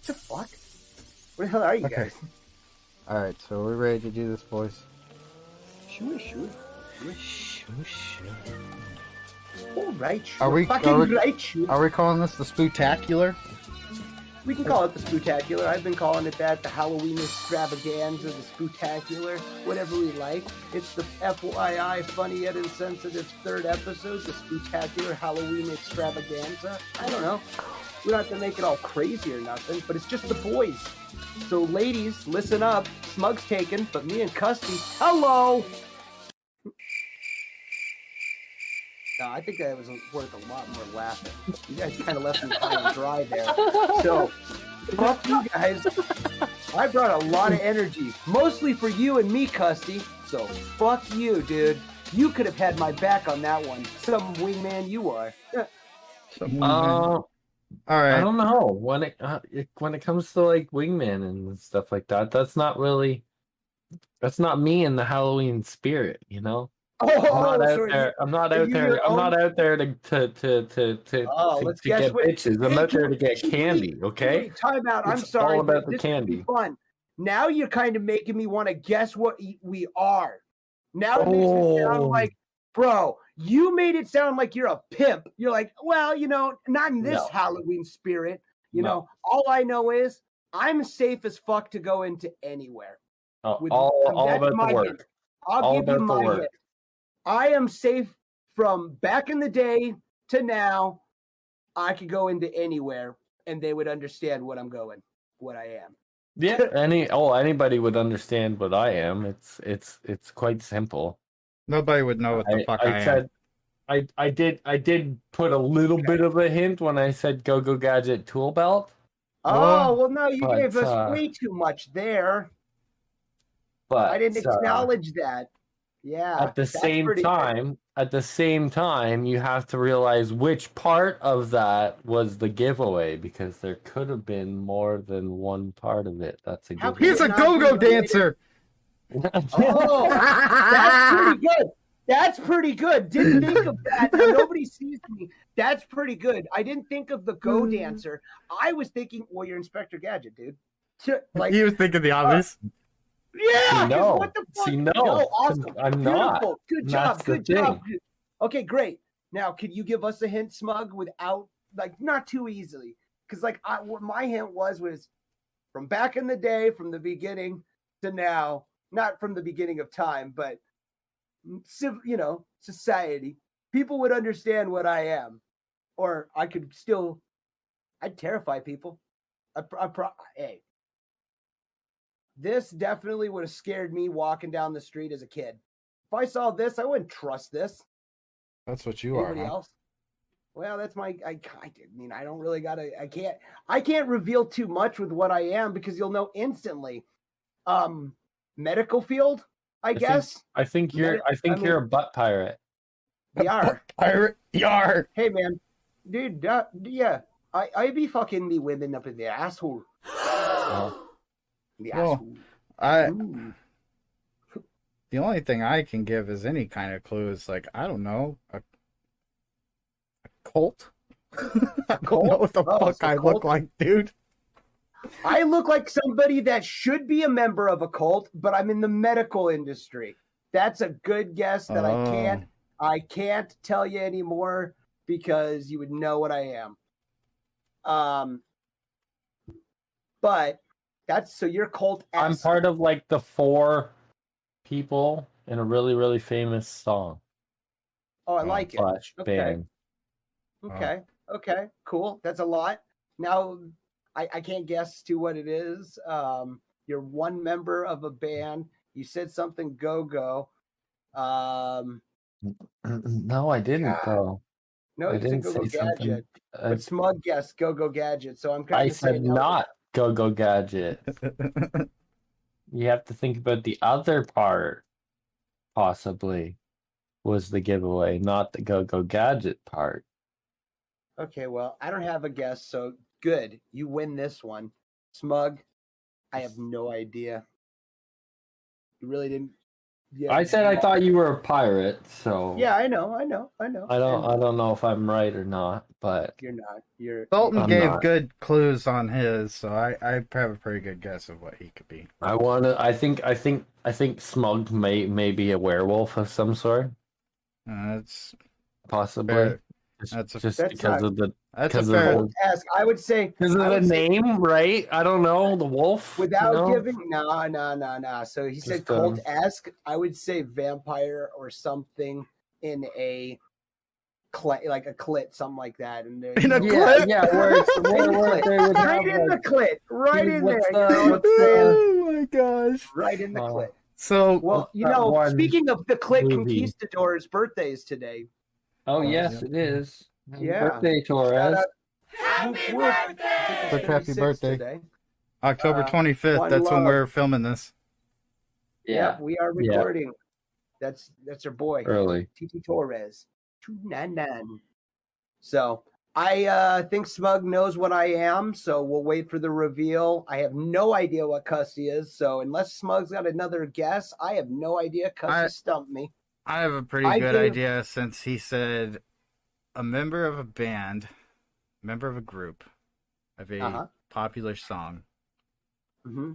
the fuck? Where the hell are you Okay. guys? Alright, so we're ready to do this, boys. Sure. All right, Are we right, sure. Are we calling this the Spooktacular? We can call it the Spooktacular. I've been calling it that, the Halloween extravaganza, the Spooktacular, whatever we like. It's the FYI funny yet insensitive third episode, the Spooktacular Halloween extravaganza. I don't know. We don't have to make it all crazy or nothing, but it's just the boys. So ladies, listen up. Smug's taken, but me and Custy, hello! No, I think that was worth a lot more laughing. You guys kind of left me high and dry there. So, fuck you guys. I brought a lot of energy, mostly for you and me, Custy. So, fuck you, dude. You could have had my back on that one. Some wingman you are. All right. I don't know when it comes to like wingman and stuff like that. That's not me in the Halloween spirit, you know. I'm not out there to get bitches. I'm out there to get candy. Okay. Time out. I'm sorry. All about the candy. Fun. Now you're kind of making me want to guess what we are. Now it makes me sound like, bro, you made it sound like you're a pimp. You're like, well, you know, not in this Halloween spirit. You know, all I know is I'm safe as fuck to go into anywhere. All about the work. I'll give you my hit. I am safe from back in the day to now. I could go into anywhere and they would understand what I am. Yeah, anybody would understand what I am. It's quite simple. Nobody would know what the fuck I am. I did put a little bit of a hint when I said Go Gadget tool belt. Oh, well, no, you gave us way too much there. But I didn't acknowledge that. Yeah. At the same time, you have to realize which part of that was the giveaway, because there could have been more than one part of it. That's a giveaway. He's a go-go dancer. Oh, that's pretty good. That's pretty good. Didn't think of that. Now, nobody sees me. That's pretty good. I didn't think of the go dancer. I was thinking, well, you're Inspector Gadget, dude. Like, he was thinking the obvious. Yeah. No. What the fuck? No, awesome. I'm Beautiful. not. Good job. Good job. Okay, great. Now, could you give us a hint, Smug, without, like, not too easily? Because, like, what my hint was from back in the day, from the beginning to now, not from the beginning of time, but, you know, society, people would understand what I am. Or I could still, I'd terrify people. Hey. This definitely would have scared me walking down the street as a kid. If I saw this, I wouldn't trust this. That's what you Anybody are. Huh? else? Well, that's I mean, I don't really gotta. I can't reveal too much with what I am because you'll know instantly. Medical field, I guess. I think you're a butt pirate. Yar. Pirate. Yar. Hey man, dude. Yeah, I be fucking the women up in the asshole. The asshole. The only thing I can give is any kind of clue is, like, I don't know, a cult. I don't know what the fuck I look like, dude. I look like somebody that should be a member of a cult, but I'm in the medical industry. That's a good guess that I can't tell you anymore because you would know what I am. But so you're cult. I'm part of like the 4 people in a really, really famous song. Oh, I like it. Band. Okay, cool. That's a lot. Now, I can't guess to what it is. You're one member of a band. You said something go-go. No, I didn't go. No, you said go-go gadget. But Smug guessed go-go gadget. So I'm kind of saying I said not go-go gadget. You have to think about the other part, possibly, was the giveaway, not the go-go gadget part. Okay, well, I don't have a guess, so good. You win this one. Smug, I have no idea. You really didn't Yeah, I said I thought you were a pirate, so Yeah, I know. I don't know if I'm right or not, but You're not. You're. Dalton I'm gave not. good clues on his, so I have a pretty good guess of what he could be. I think Smug may be a werewolf of some sort, That's possibly. fair. Just That's because of the That's a because fair. of Ask. I would say because of I the would say name, right? I don't know, the wolf. without giving. No. So he said Just, cult-esque. I would say vampire or something in a like a clit, something like that. And In a clit? Yeah, where they would have, right in the clit, right in there. Oh my gosh! Right in the clit. So, Well, speaking of the clit conquistadors' birthdays today. Oh yes, it is. Yeah. Birthday, Torres. Happy birthday. Today. October 25th. That's when we're filming this. Yeah, we are recording. That's our boy. Early. Titi Torres. 299. So I think Smug knows what I am, so we'll wait for the reveal. I have no idea what Custy is, so unless Smug's got another guess, I have no idea. Custy stumped me. I have a pretty good idea since he said a member of a band, member of a group, of a popular song. Mm-hmm.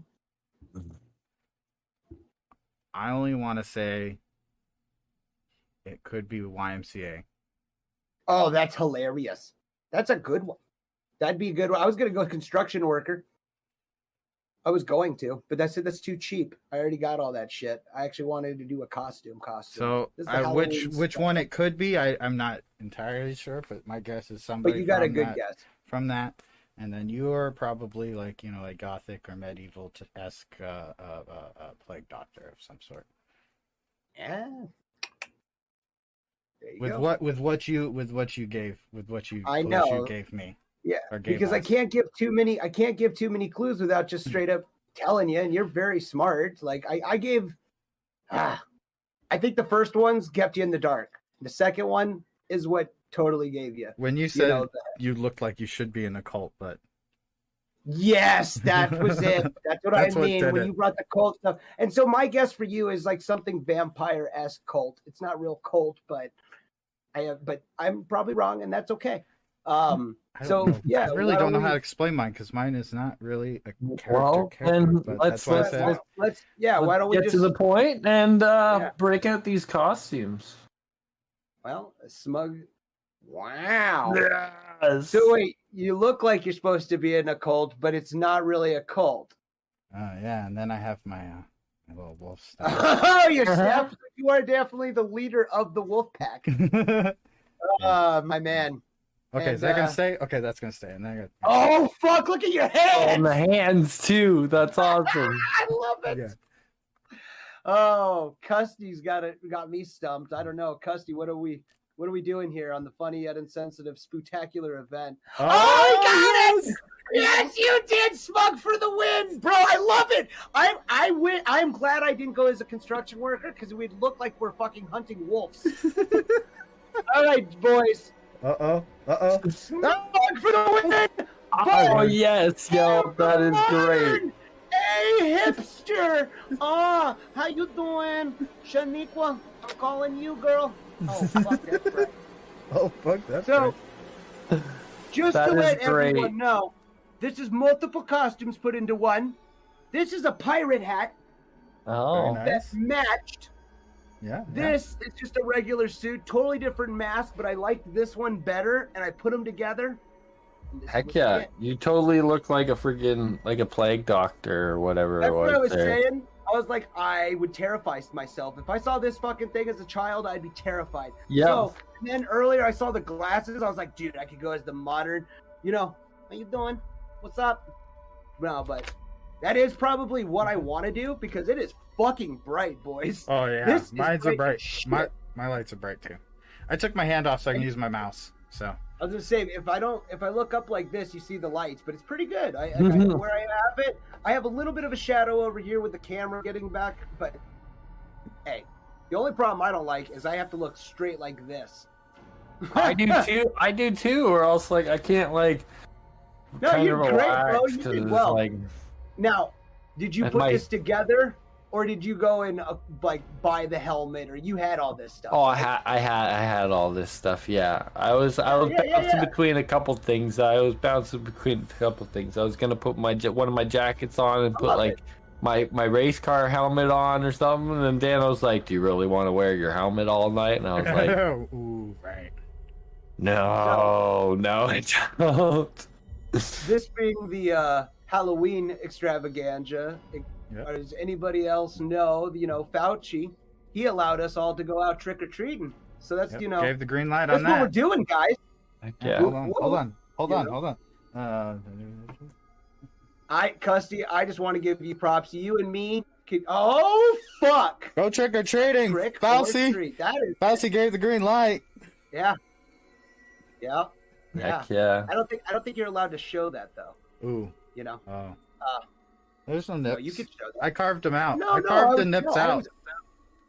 I only want to say it could be YMCA. Oh, that's hilarious. That's a good one. That'd be a good one. I was going to go construction worker. I was going to, but that's too cheap. I already got all that shit. I actually wanted to do a costume. So which one it could be, I'm not entirely sure, but my guess is somebody. But you got a good guess from that, and then you are probably like a gothic or medieval-esque plague doctor of some sort. Yeah. With what you gave me. Yeah, because I can't give too many clues without just straight up telling you, and you're very smart. Like I gave I think the first one's kept you in the dark. The second one is what totally gave you. When you said you looked like you should be in a cult, but yes, that was it. That's what I mean when you brought the cult stuff. And so my guess for you is like something vampire-esque cult. It's not real cult, but I'm probably wrong, and that's okay. I really don't know how to explain mine because mine is not really a character. Well, then let's why don't we get to the point and break out these costumes? Well, a Smug. Wow. Yes. So wait, you look like you're supposed to be in a cult, but it's not really a cult. Yeah, and then I have my little wolf stuff. Oh, you are definitely the leader of the wolf pack. My man. Okay, is that gonna stay? Okay, that's gonna stay. And then oh fuck! Look at your hands. And the hands too. That's awesome. I love it. Yeah. Oh, Custy's got me stumped. I don't know, Custy. What are we doing here on the funny yet insensitive Spooktacular event? Oh, you got it! Yes, you did, Smug, for the win, bro. I love it. I win. I'm glad I didn't go as a construction worker because we'd look like we're fucking hunting wolves. All right, boys. Smug for the win! Oh, yes, yo, that is great. Hey, hipster! How you doing? Shaniqua, I'm calling you, girl. Oh, fuck, that's right. Right. Just to let everyone know, this is multiple costumes put into one. This is a pirate hat. Oh, that's matched. Yeah. This is just a regular suit, totally different mask, but I liked this one better, and I put them together. Heck yeah! You totally look like a freaking a plague doctor or whatever. That's what I was saying. I was like, I would terrify myself if I saw this fucking thing as a child. I'd be terrified. Yeah. So, and then earlier I saw the glasses. I was like, dude, I could go as the modern. How you doing? What's up? No, but that is probably what I want to do because it is fucking bright, boys. Oh yeah, mine's are bright. My lights are bright too. I took my hand off so I can use my mouse. So I was gonna say if I look up like this, you see the lights, but it's pretty good. I where I have it, I have a little bit of a shadow over here with the camera getting back, but hey, the only problem I don't like is I have to look straight like this. I do too. Or else I can't No, you're great, bro. You did well. Now, did you put this together or did you go and like buy the helmet, or you had all this stuff? Oh, right? I had all this stuff. Yeah, I was bouncing between a couple things. I was gonna put one of my jackets on and put like my race car helmet on or something. And then Dan was like, "Do you really want to wear your helmet all night?" And I was like, "Ooh, right." No, I don't. This being the Halloween extravaganza, does anybody else know? Fauci, he allowed us all to go out trick or treating. So that's gave the green light that's on that. what we're doing, guys. Yeah. Hold on. Custy, I just want to give you props. You and me. Oh fuck! Go trick or treating. Fauci gave the green light. Yeah. Yeah. Heck yeah. I don't think you're allowed to show that though. Ooh. Oh. There's no nips. No, you could show that. I carved them out. I carved the nips out.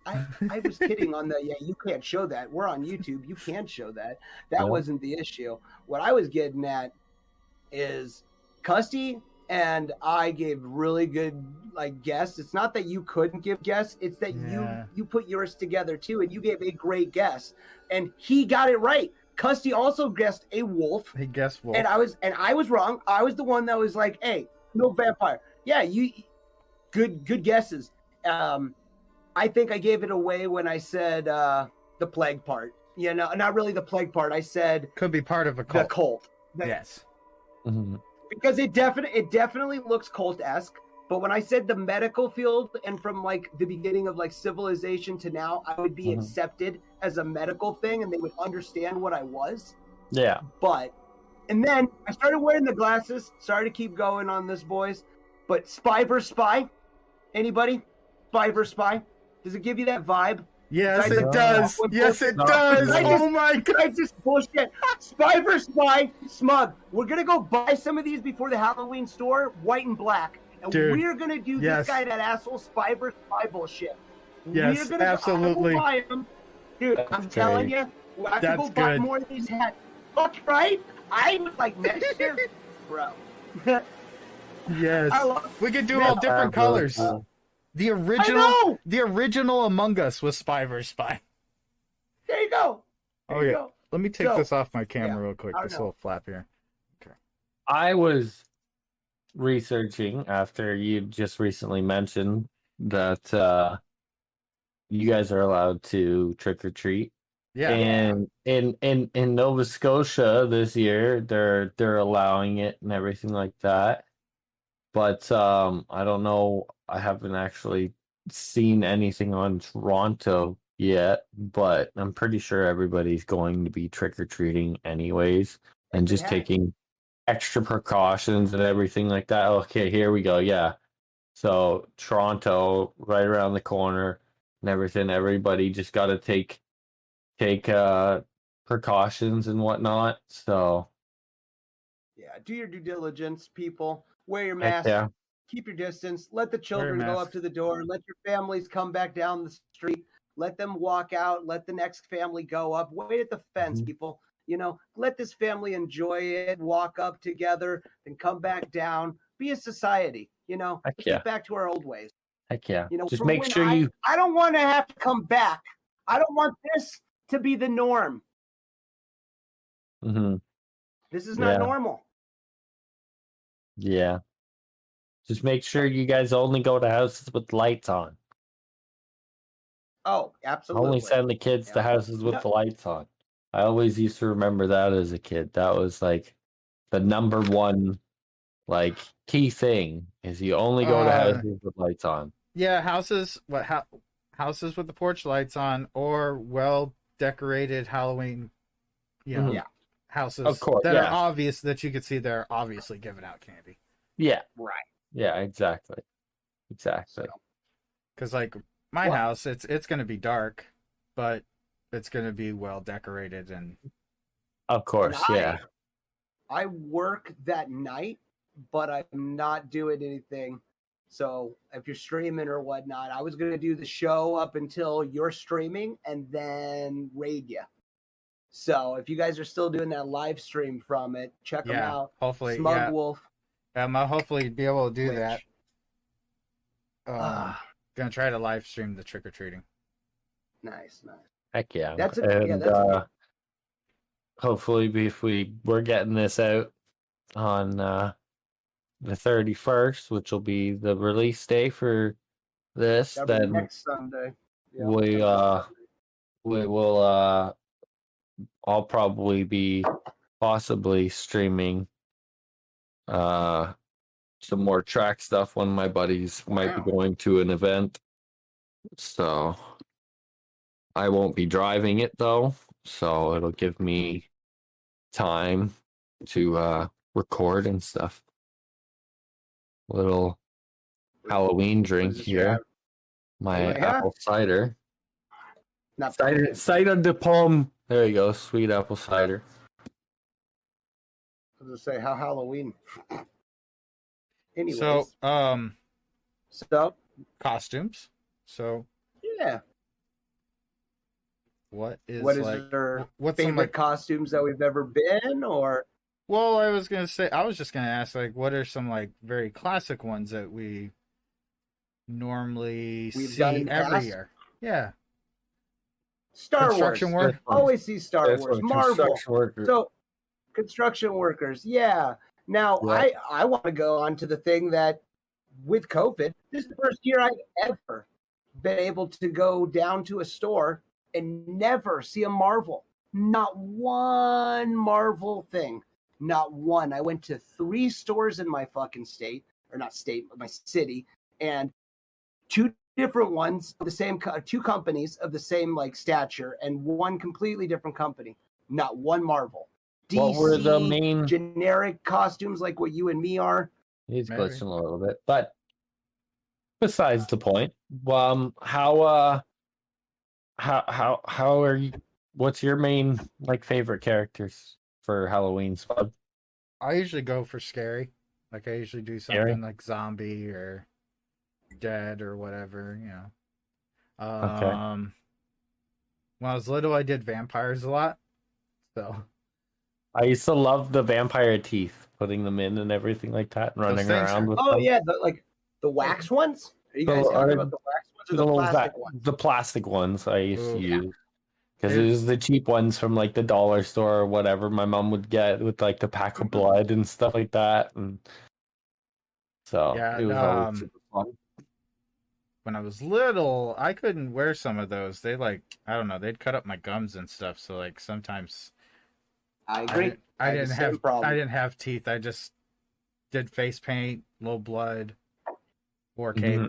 I was kidding on the you can't show that. We're on YouTube. You can't show that. That wasn't the issue. What I was getting at is Custy and I gave really good guess. It's not that you couldn't give guess, it's that you put yours together too, and you gave a great guess. And he got it right. Custy also guessed a wolf. He guessed wolf. And I was wrong. I was the one that was like, hey, no vampire. Yeah, you good guesses. I think I gave it away when I said the plague part. Not really the plague part. I said could be part of a cult. The cult. Yes. Mm-hmm. Because it definitely looks cult-esque. But when I said the medical field and from the beginning of civilization to now, I would be accepted as a medical thing and they would understand what I was. Yeah. And then I started wearing the glasses. Sorry to keep going on this, boys. But spy versus spy. Anybody? Spy versus spy. Does it give you that vibe? Yes, it does. Yes, it does. Oh my God. I just bullshit. Spy versus spy. Smug. We're going to go buy some of these before the Halloween store, white and black. And we're going to do this guy, that asshole, spy versus spy bullshit. Yes, absolutely. Buy them. Dude, I'm telling you, I have to go buy more of these hats. Fuck right. I was next year, bro. Yes. We could do all different colors. The original Among Us was spy versus spy. There you go. Go. Let me take this off my camera real quick. This little flap here. Okay. I was researching after you just recently mentioned that you guys are allowed to trick or treat. Yeah. And in Nova Scotia this year, they're allowing it and everything like that. But I don't know. I haven't actually seen anything on Toronto yet, but I'm pretty sure everybody's going to be trick-or-treating anyways and just taking extra precautions and everything like that. Okay, here we go. Yeah. So Toronto, right around the corner and everything. Everybody just got to take precautions and whatnot. So yeah, do your due diligence, people. Wear your mask. Keep your distance. Let the children go up to the door. Let your families come back down the street. Let them walk out. Let the next family go up. Wait at the fence, people. Let this family enjoy it. Walk up together and come back down. Be a society. Get back to our old ways. Heck yeah. Just make sure I don't want to have to come back. I don't want this to be the norm. Mm-hmm. This is not normal. Yeah. Just make sure you guys only go to houses with lights on. Oh, absolutely. Only send the kids to houses with the lights on. I always used to remember that as a kid. That was the number one key thing is you only go to houses with lights on. Yeah, houses houses with the porch lights on or well decorated Halloween houses of course, that are obvious that you could see they're obviously giving out candy. Yeah. Right. Yeah, exactly. Because my house, it's going to be dark, but it's going to be well decorated and. Of course, I work that night, but I'm not doing anything. So if you're streaming or whatnot, I was going to do the show up until you're streaming and then raid you. So if you guys are still doing that live stream from it, check them out. Hopefully, Smug Wolf. I'll hopefully be able to do that. Gonna try to live stream the trick or treating. Nice. Heck yeah. That's hopefully if we're getting this out on the 31st, which will be the release day for this, then next Sunday. Yeah, we will I'll probably be possibly streaming some more track stuff. One of my buddies might be going to an event, so I won't be driving it though, so it'll give me time to record and stuff. Little Halloween drink here. My apple cider. Not cider de pomme. There you go, sweet apple cider. I was gonna say, how Halloween. Anyways. So costumes. So yeah. What is our favorite costumes that we've ever been, or? Well, I was just gonna ask, like, what are some like very classic ones that we normally see every year? Yeah. Star Wars. Always see Star Wars. Marvel. So construction workers. Yeah. Now I want to go on to the thing that with COVID, this is the first year I've ever been able to go down to a store and never see a Marvel. Not one Marvel thing. Not one. I went to 3 stores in my fucking state, or not state, but my city, and 2 different ones of the same, 2 companies of the same like stature, and 1 completely different company. Not one Marvel. DC, what were the main generic costumes like what you and me are? He's glitching a little bit, but besides the point, how are you? What's your main like favorite characters for Halloween? I usually go for scary. Like I usually do something like zombie or dead or whatever, you know. Okay. When I was little, I did vampires a lot. So I used to love the vampire teeth, putting them in and everything like that, and running around with them. Oh yeah, the wax ones. Are you guys talking about the wax ones or the plastic ones? The plastic ones I used to use. Because it was the cheap ones from like the dollar store or whatever my mom would get with like the pack of blood and stuff like that. And so it was always super fun. When I was little, I couldn't wear some of those. They I don't know, they'd cut up my gums and stuff. So like sometimes I agree. I didn't have teeth. I just did face paint, low blood, wore cape. Mm-hmm.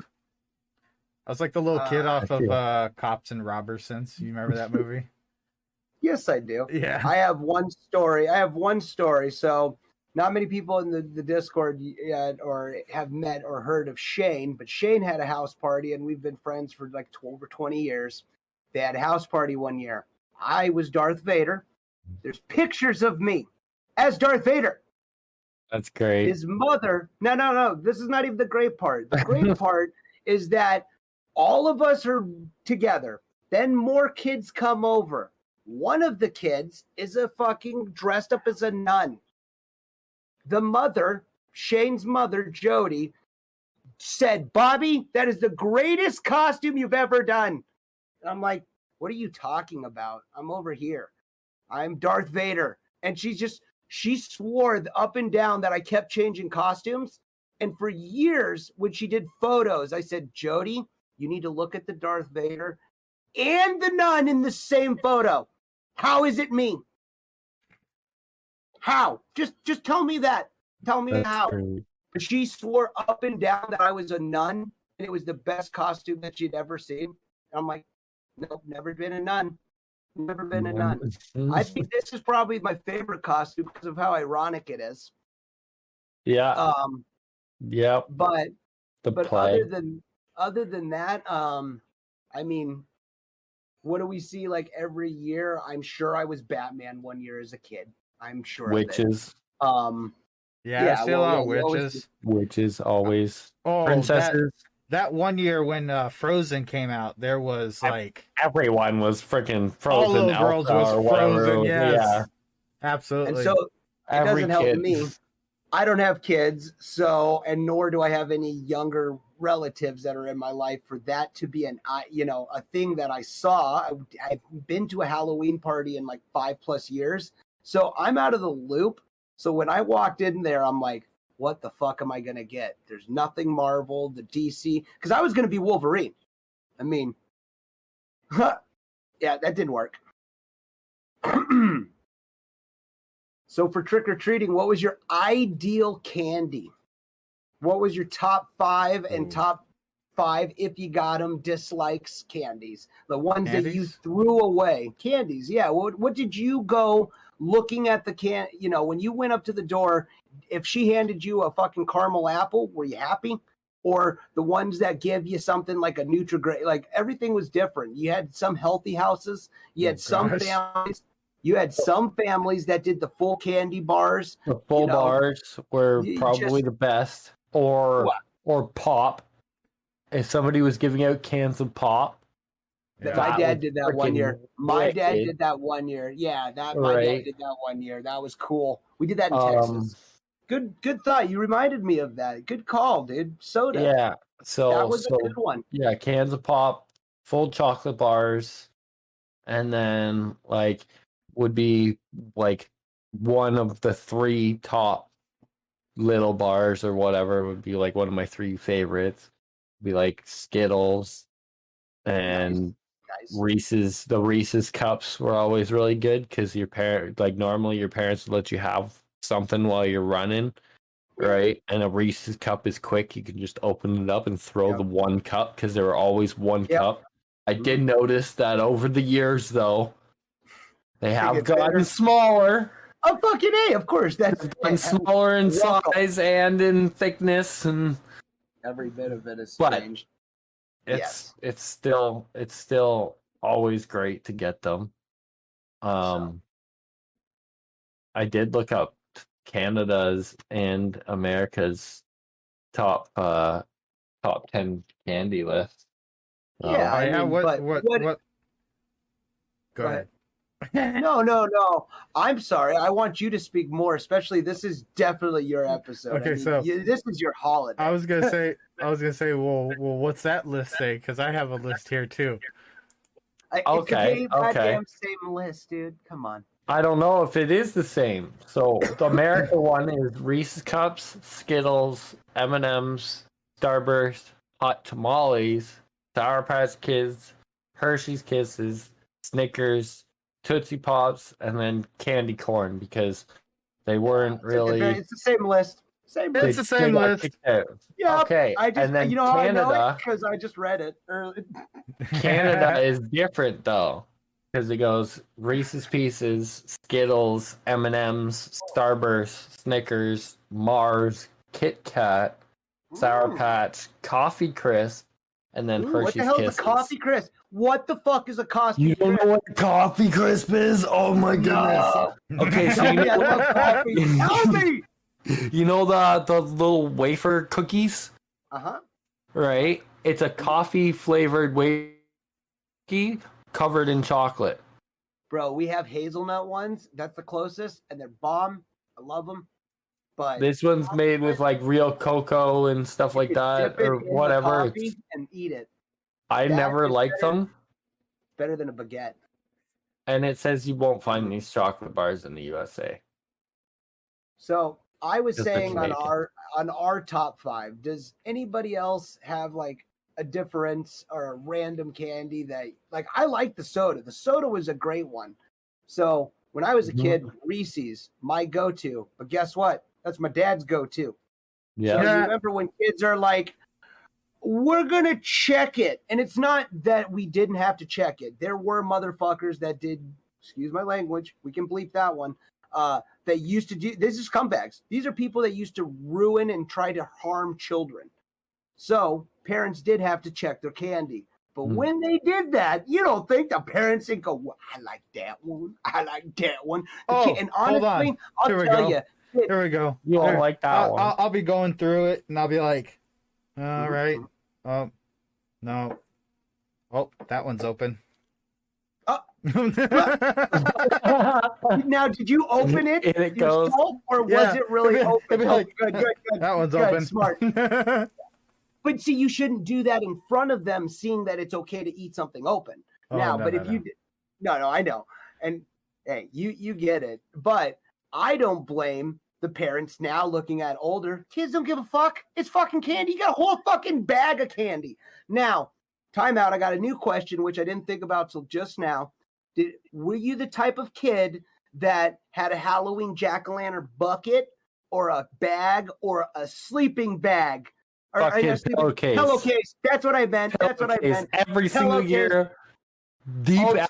I was like the little kid off of Cops and Robersons. You remember that movie? Yes, I do. Yeah. I have one story. So not many people in the Discord yet or have met or heard of Shane, but Shane had a house party, and we've been friends for like over 20 years. They had a house party one year. I was Darth Vader. There's pictures of me as Darth Vader. That's great. His mother. No. This is not even the great part. The great part is that all of us are together. Then more kids come over. One of the kids is a fucking dressed up as a nun. The mother, Shane's mother, Jody, said, "Bobby, that is the greatest costume you've ever done." And I'm like, "What are you talking about? I'm over here. I'm Darth Vader." And she swore up and down that I kept changing costumes. And for years, when she did photos, I said, "Jody, you need to look at the Darth Vader and the nun in the same photo. How is it me? How? Just tell me that. Tell me That's how." Great. She swore up and down that I was a nun and it was the best costume that she'd ever seen. And I'm like, nope, never been a nun. Never been a nun. I think this is probably my favorite costume because of how ironic it is. Yeah. Yeah. But play. other than that, I mean, what do we see like every year? I'm sure I was Batman one year as a kid. I'm sure. Witches. Yeah, I see a lot of witches. Witches always. Oh, princesses. That one year when Frozen came out, there was like everyone was freaking Frozen. All the girls was Frozen. Yes. Yeah, absolutely. And so it doesn't help me I don't have kids, so, and nor do I have any younger relatives that are in my life for that to be a thing that I saw. I've been to a Halloween party in like 5+ years, so I'm out of the loop. So when I walked in there, I'm like, what the fuck am I going to get? There's nothing Marvel, the DC, because I was going to be Wolverine. I mean, yeah, that didn't work. So for trick-or-treating, what was your ideal candy? What was your top 5 and top 5, if you got them, dislikes candies? The ones that you threw away. Candies, yeah. What did you go looking at the when you went up to the door, if she handed you a fucking caramel apple, were you happy? Or the ones that give you something like a Nutri-Grain, like everything was different. You had some healthy houses. You had some families. You had some families that did the full candy bars. The full bars were probably the best. Or pop. If somebody was giving out cans of pop. Yeah. My dad did that one year. My dad did that one year. Yeah, my dad did that one year. That was cool. We did that in Texas. Good thought. You reminded me of that. Good call, dude. Soda. Yeah. So that was a good one. Yeah, cans of pop, full chocolate bars, and then would be like one of the 3 top little bars or whatever would be like one of my 3 favorites. Be like Skittles and nice. Reese's. The Reese's cups were always really good because normally your parents would let you have something while you're running, right? And a Reese's cup is quick. You can just open it up and throw the one cup because there were always one cup. I did notice that over the years, though, they have gotten smaller. Oh, fucking A, of course. That's gotten smaller in size and in thickness, and every bit of it is strange. It's still always great to get them. I did look up Canada's and America's top 10 candy list. Yeah, what? Go ahead. No. I'm sorry. I want you to speak more. Especially, this is definitely your episode. Okay, this is your holiday. I was gonna say. Well, what's that list say? Because I have a list here too. Okay. Goddamn same list, dude. Come on. I don't know if it is the same. So the America one is Reese's Cups, Skittles, M&M's, Starburst, Hot Tamales, Sour Patch Kids, Hershey's Kisses, Snickers, Tootsie Pops, and then candy corn because they weren't really. It's the same list. It's the same list. Yeah. Okay. And then Canada, because I just read it early. Canada is different though, because it goes Reese's Pieces, Skittles, M&M's, Starburst, Snickers, Mars, Kit Kat, Sour Patch, Coffee Crisp, and then Hershey's Kisses. What the hell is a Coffee Crisp? What the fuck is a Coffee Crisp? You don't know what a Coffee Crisp is? Oh my goodness. Okay, so you know what coffee. Tell me. You know the little wafer cookies? Uh-huh. Right? It's a coffee flavored wafer cookie covered in chocolate. Bro, we have hazelnut ones. That's the closest, and they're bomb. I love them. But this one's made with like real cocoa and stuff like that, or whatever. And eat it. I never liked them. Better than a baguette. And it says you won't find these chocolate bars in the USA. So I was saying on our top 5, does anybody else have like a difference or a random candy that like I like the soda. The soda was a great one. So when I was a kid, Reese's, my go-to. But guess what? That's my dad's go-to. Yeah. So you remember when kids are like, we're going to check it. And it's not that we didn't have to check it. There were motherfuckers that did, excuse my language, we can bleep that one, that used to do, this is scumbags. These are people that used to ruin and try to harm children. So parents did have to check their candy. But when they did that, you don't think the parents didn't go, well, I like that one. I like that one. Oh, and honestly, I'll tell you. Here we go. You don't like that one. I'll be going through it, and I'll be like, all right. Oh, no. Oh, that one's open. Now, did you open it it yourself, goes. or was it really open? Like, Good. That one's good, open. Smart. But see, you shouldn't do that in front of them, seeing that it's okay to eat something open. No, I know. And hey, you get it. But I don't blame the parents now looking at older kids. Don't give a fuck. It's fucking candy. You got a whole fucking bag of candy. Now, time out. I got a new question, which I didn't think about till just now. Were you the type of kid that had a Halloween jack-o'-lantern bucket or a bag or a sleeping bag? Fucking pillowcase. Pillowcase. That's what I meant. Every single year. Deep ass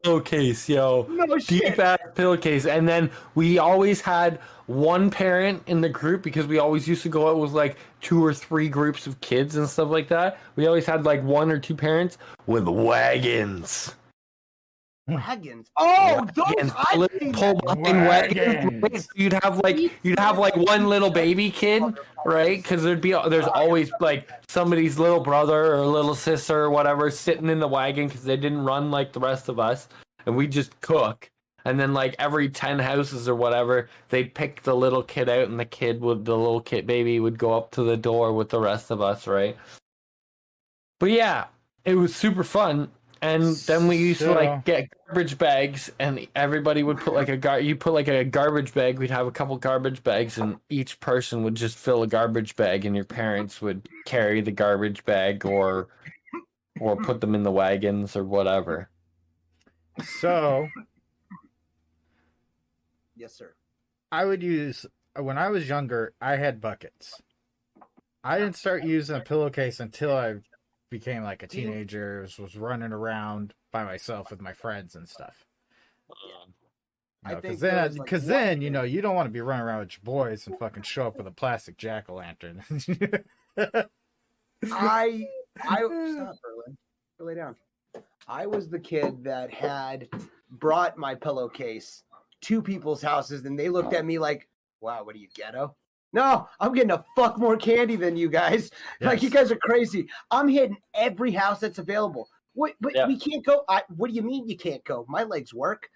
pillowcase, yo. No shit. Deep ass pillowcase. And then we always had one parent in the group because we always used to go out with like 2 or 3 groups of kids and stuff like that. We always had like 1 or 2 parents with wagons. Wagons. Oh, wagons. Wagons. You'd have like one little baby kid, right? Because there's always like somebody's little brother or little sister or whatever sitting in the wagon because they didn't run like the rest of us, and we just cook. And then like every 10 houses or whatever, they'd pick the little kid out, and the little kid baby would go up to the door with the rest of us, right? But yeah, it was super fun. And then we used to like get garbage bags, and everybody would put like a garbage bag. We'd have a couple garbage bags, and each person would just fill a garbage bag, and your parents would carry the garbage bag or put them in the wagons or whatever. So, yes, sir. When I was younger, I had buckets. I didn't start using a pillowcase until I became like a teenager, was running around by myself with my friends and stuff. Because then you don't want to be running around with your boys and fucking show up with a plastic jack-o'-lantern. I stop, Berlin. Lay down. I was the kid that had brought my pillowcase to people's houses, and they looked at me like, "Wow, what are you, ghetto?" No, I'm getting a fuck more candy than you guys. Yes. Like, you guys are crazy. I'm hitting every house that's available. We can't go. What do you mean you can't go? My legs work.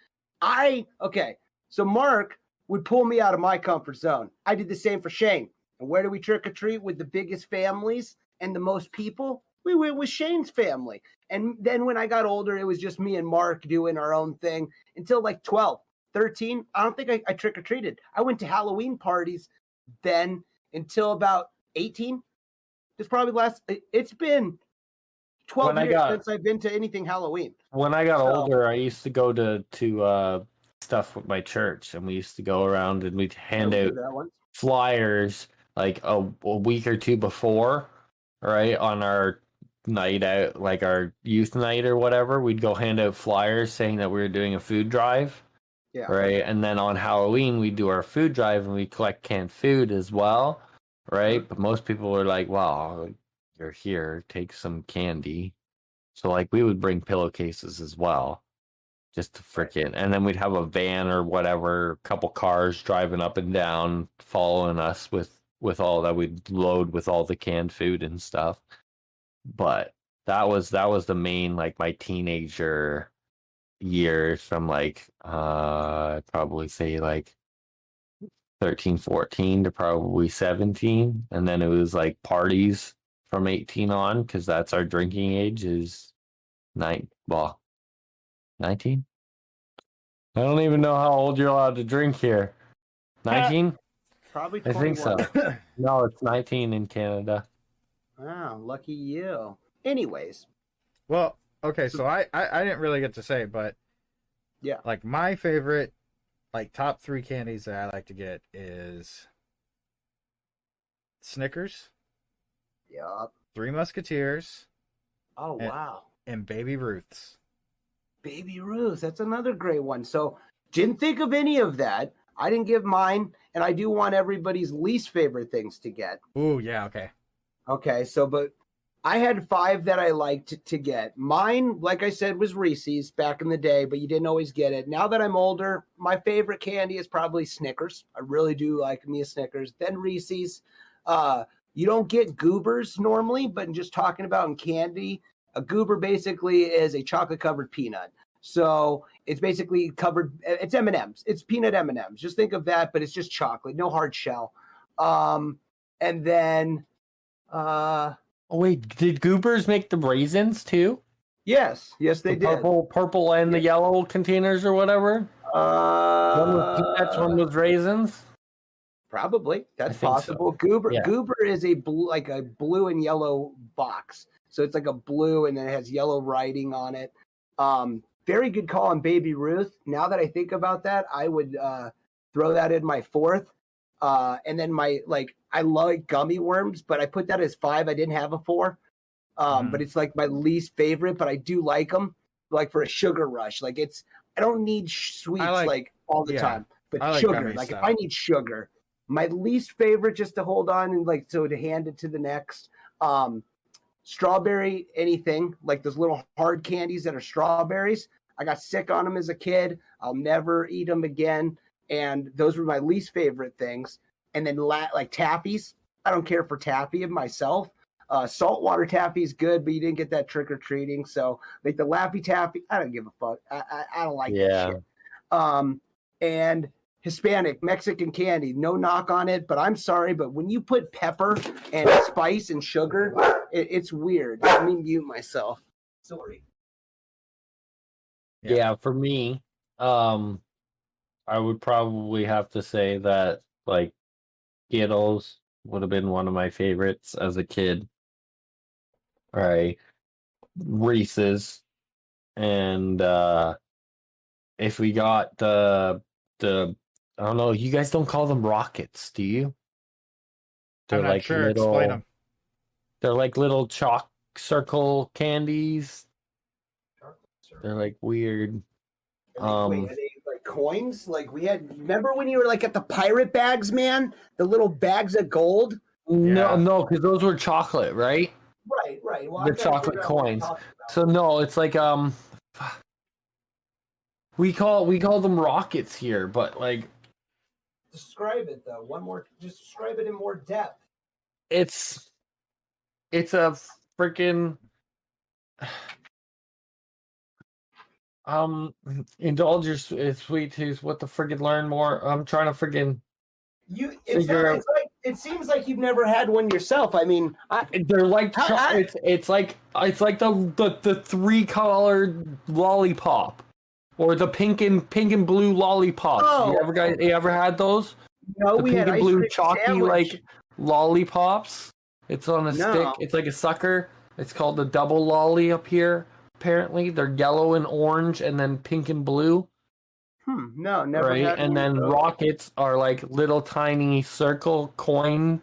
Okay. So Mark would pull me out of my comfort zone. I did the same for Shane. And where do we trick or treat with the biggest families and the most people? We went with Shane's family. And then when I got older, it was just me and Mark doing our own thing until like 12, 13. I don't think I trick or treated. I went to Halloween parties then until about 18. It's been 12 years since I've been to anything Halloween. When I got older, I used to go to stuff with my church, and we used to go around and we'd hand out flyers like a week or 2 before, right, on our night out, like our youth night or whatever. We'd go hand out flyers saying that we were doing a food drive. Yeah. Right. And then on Halloween, we do our food drive and we collect canned food as well. Right. But most people were like, "Well, you're here, take some candy." So like we would bring pillowcases as well, just to frickin'. And then we'd have a van or whatever, a couple cars driving up and down, following us with all that we'd load with all the canned food and stuff. But that was the main, like, my teenager years from like I'd probably say like 13, 14 to probably 17, and then it was like parties from 18 on, because that's our drinking age is 19. I don't even know how old you're allowed to drink here. 19? Probably 21. I think so. No, it's 19 in Canada. Wow, lucky you. Anyways. Well, okay, so I didn't really get to say, but yeah, like my favorite, like top 3 candies that I like to get is Snickers. Yup. 3 Musketeers. Oh, wow. And Baby Ruths. Baby Ruths, that's another great one. So didn't think of any of that. I didn't give mine, and I do want everybody's least favorite things to get. Ooh, yeah, okay. Okay, so but I had 5 that I liked to get. Mine, like I said, was Reese's back in the day, but you didn't always get it. Now that I'm older, my favorite candy is probably Snickers. I really do like me a Snickers. Then Reese's. You don't get goobers normally, but just talking about in candy, a goober basically is a chocolate-covered peanut. So it's basically covered. It's M&Ms. It's peanut M&Ms. Just think of that, but it's just chocolate, no hard shell. And then, oh wait, did Goobers make the raisins too? Yes, they did. Purple, and the yellow containers or whatever. One was peanuts, one was raisins. Probably, that's possible. So. Goober is a blue and yellow box, so it's like a blue and then it has yellow writing on it. Very good call on Baby Ruth. Now that I think about that, I would throw that in my fourth. And then I like gummy worms, but I put that as 5. I didn't have a 4. But it's like my least favorite, but I do like them, like for a sugar rush. Like I don't need sweets all the time, but sugar. Like if I need sugar, my least favorite, just to hold on and so to hand it to the next, strawberry anything, like those little hard candies that are strawberries. I got sick on them as a kid. I'll never eat them again. And those were my least favorite things. And then like taffies. I don't care for taffy myself. Saltwater taffy is good, but you didn't get that trick or treating. So like the Laffy Taffy, I don't give a fuck. I don't like that shit. And Hispanic, Mexican candy, no knock on it, but I'm sorry, but when you put pepper and spice and sugar, it's weird. Let me mute myself. Sorry. Yeah, for me, I would probably have to say that like Skittles would have been one of my favorites as a kid. Right, Reese's, and if we got the I don't know, you guys don't call them rockets, do you? They're I'm not sure. little. Explain them. They're like little chalk circle candies. They're like weird. Wait, are they like coins? Like we had. Remember when you were like at the pirate bags, man? The little bags of gold. No, because those were chocolate, right? Right. Well, the chocolate coins. So no, it's like we call them rockets here, but like describe it though. Just describe it in more depth. It's a freaking indulge your sweet tooth. What the friggin' learn more? I'm trying to friggin' it seems like you've never had one yourself. I mean, they're like it's like the 3-colored lollipop, or the pink and blue lollipops. Oh. You ever had those? No, the we pink had and blue ice chalky sandwich. like lollipops. It's on a stick. It's like a sucker. It's called the double lolly up here. Apparently, they're yellow and orange, and then pink and blue. No, never. Right, and then rockets are like little tiny circle coin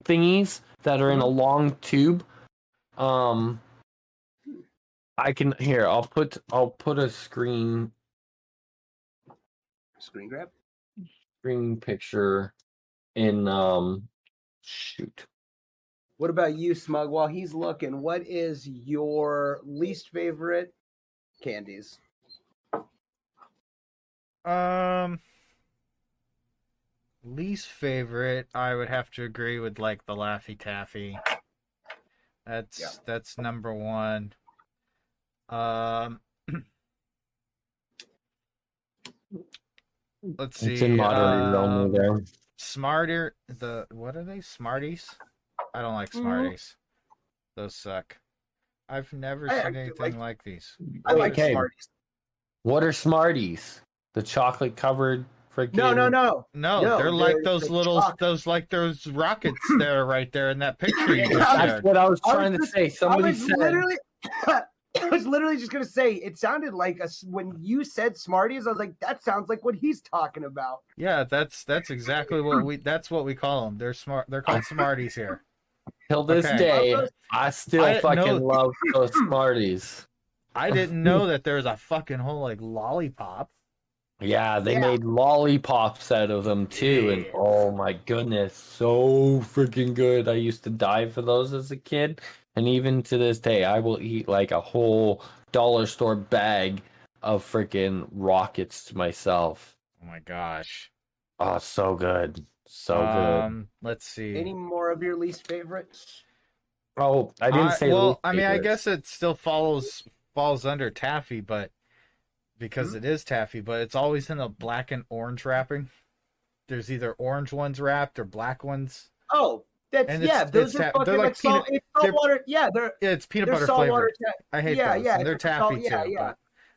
thingies that are in a long tube. I can here. I'll put a screen grab screen picture in shoot. What about you, Smug? While he's looking, what is your least favorite candies? Least favorite, I would have to agree with like the Laffy Taffy. That's number one. Let's see. It's in moderate realm there. Smarter. What are they? Smarties? I don't like Smarties. Those suck. I've never seen anything like these. I like Smarties. What are Smarties? The chocolate covered freaking. No, they're like those little those rockets there right there in that picture you just That's shared. what I was trying to say. Somebody said. I was literally just gonna say it sounded like when you said Smarties. I was like, that sounds like what he's talking about. Yeah, that's exactly what we call them. They're smart. They're called Smarties here. Till this day, I still fucking love those Smarties. I didn't know that there's a fucking whole like lollipop. Yeah, they made lollipops out of them too, and oh my goodness, so freaking good. I used to die for those as a kid, and even to this day, I will eat like a whole dollar store bag of freaking rockets to myself. Oh my gosh. Oh, so good. So good. Let's see. Any more of your least favorites? Oh, I didn't say well, I mean, I guess it still falls under taffy, but because it is taffy, but it's always in a black and orange wrapping. There's either orange ones wrapped or black ones. Oh, those are fucking like saltwater. It's peanut butter flavored. I hate those. And they're taffy too.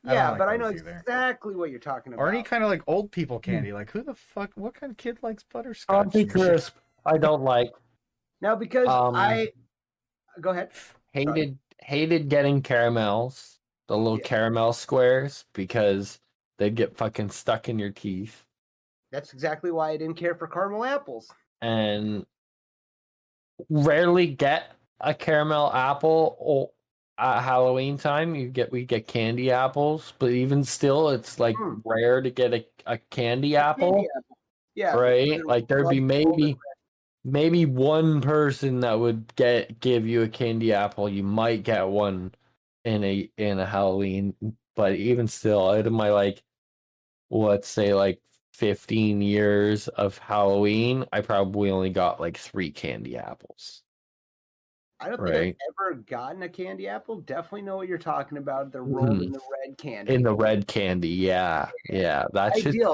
But I know exactly what you're talking about. Or any kind of like old people candy. Like who the fuck? What kind of kid likes butterscotch? Coffee crisp. I don't like. Now because go ahead. Hated getting caramels, the little caramel squares, because they'd get fucking stuck in your teeth. That's exactly why I didn't care for caramel apples. And rarely get a caramel apple at Halloween time. We get candy apples, but even still, it's like rare to get a candy apple. Yeah, right. Like there'd be maybe one person that would give you a candy apple. You might get one in a Halloween, but even still, out of my let's say 15 years of Halloween, I probably only got 3 candy apples. I don't think I've ever gotten a candy apple. Definitely know what you're talking about. They're rolled in the red candy. In the red candy, yeah. That's ideal.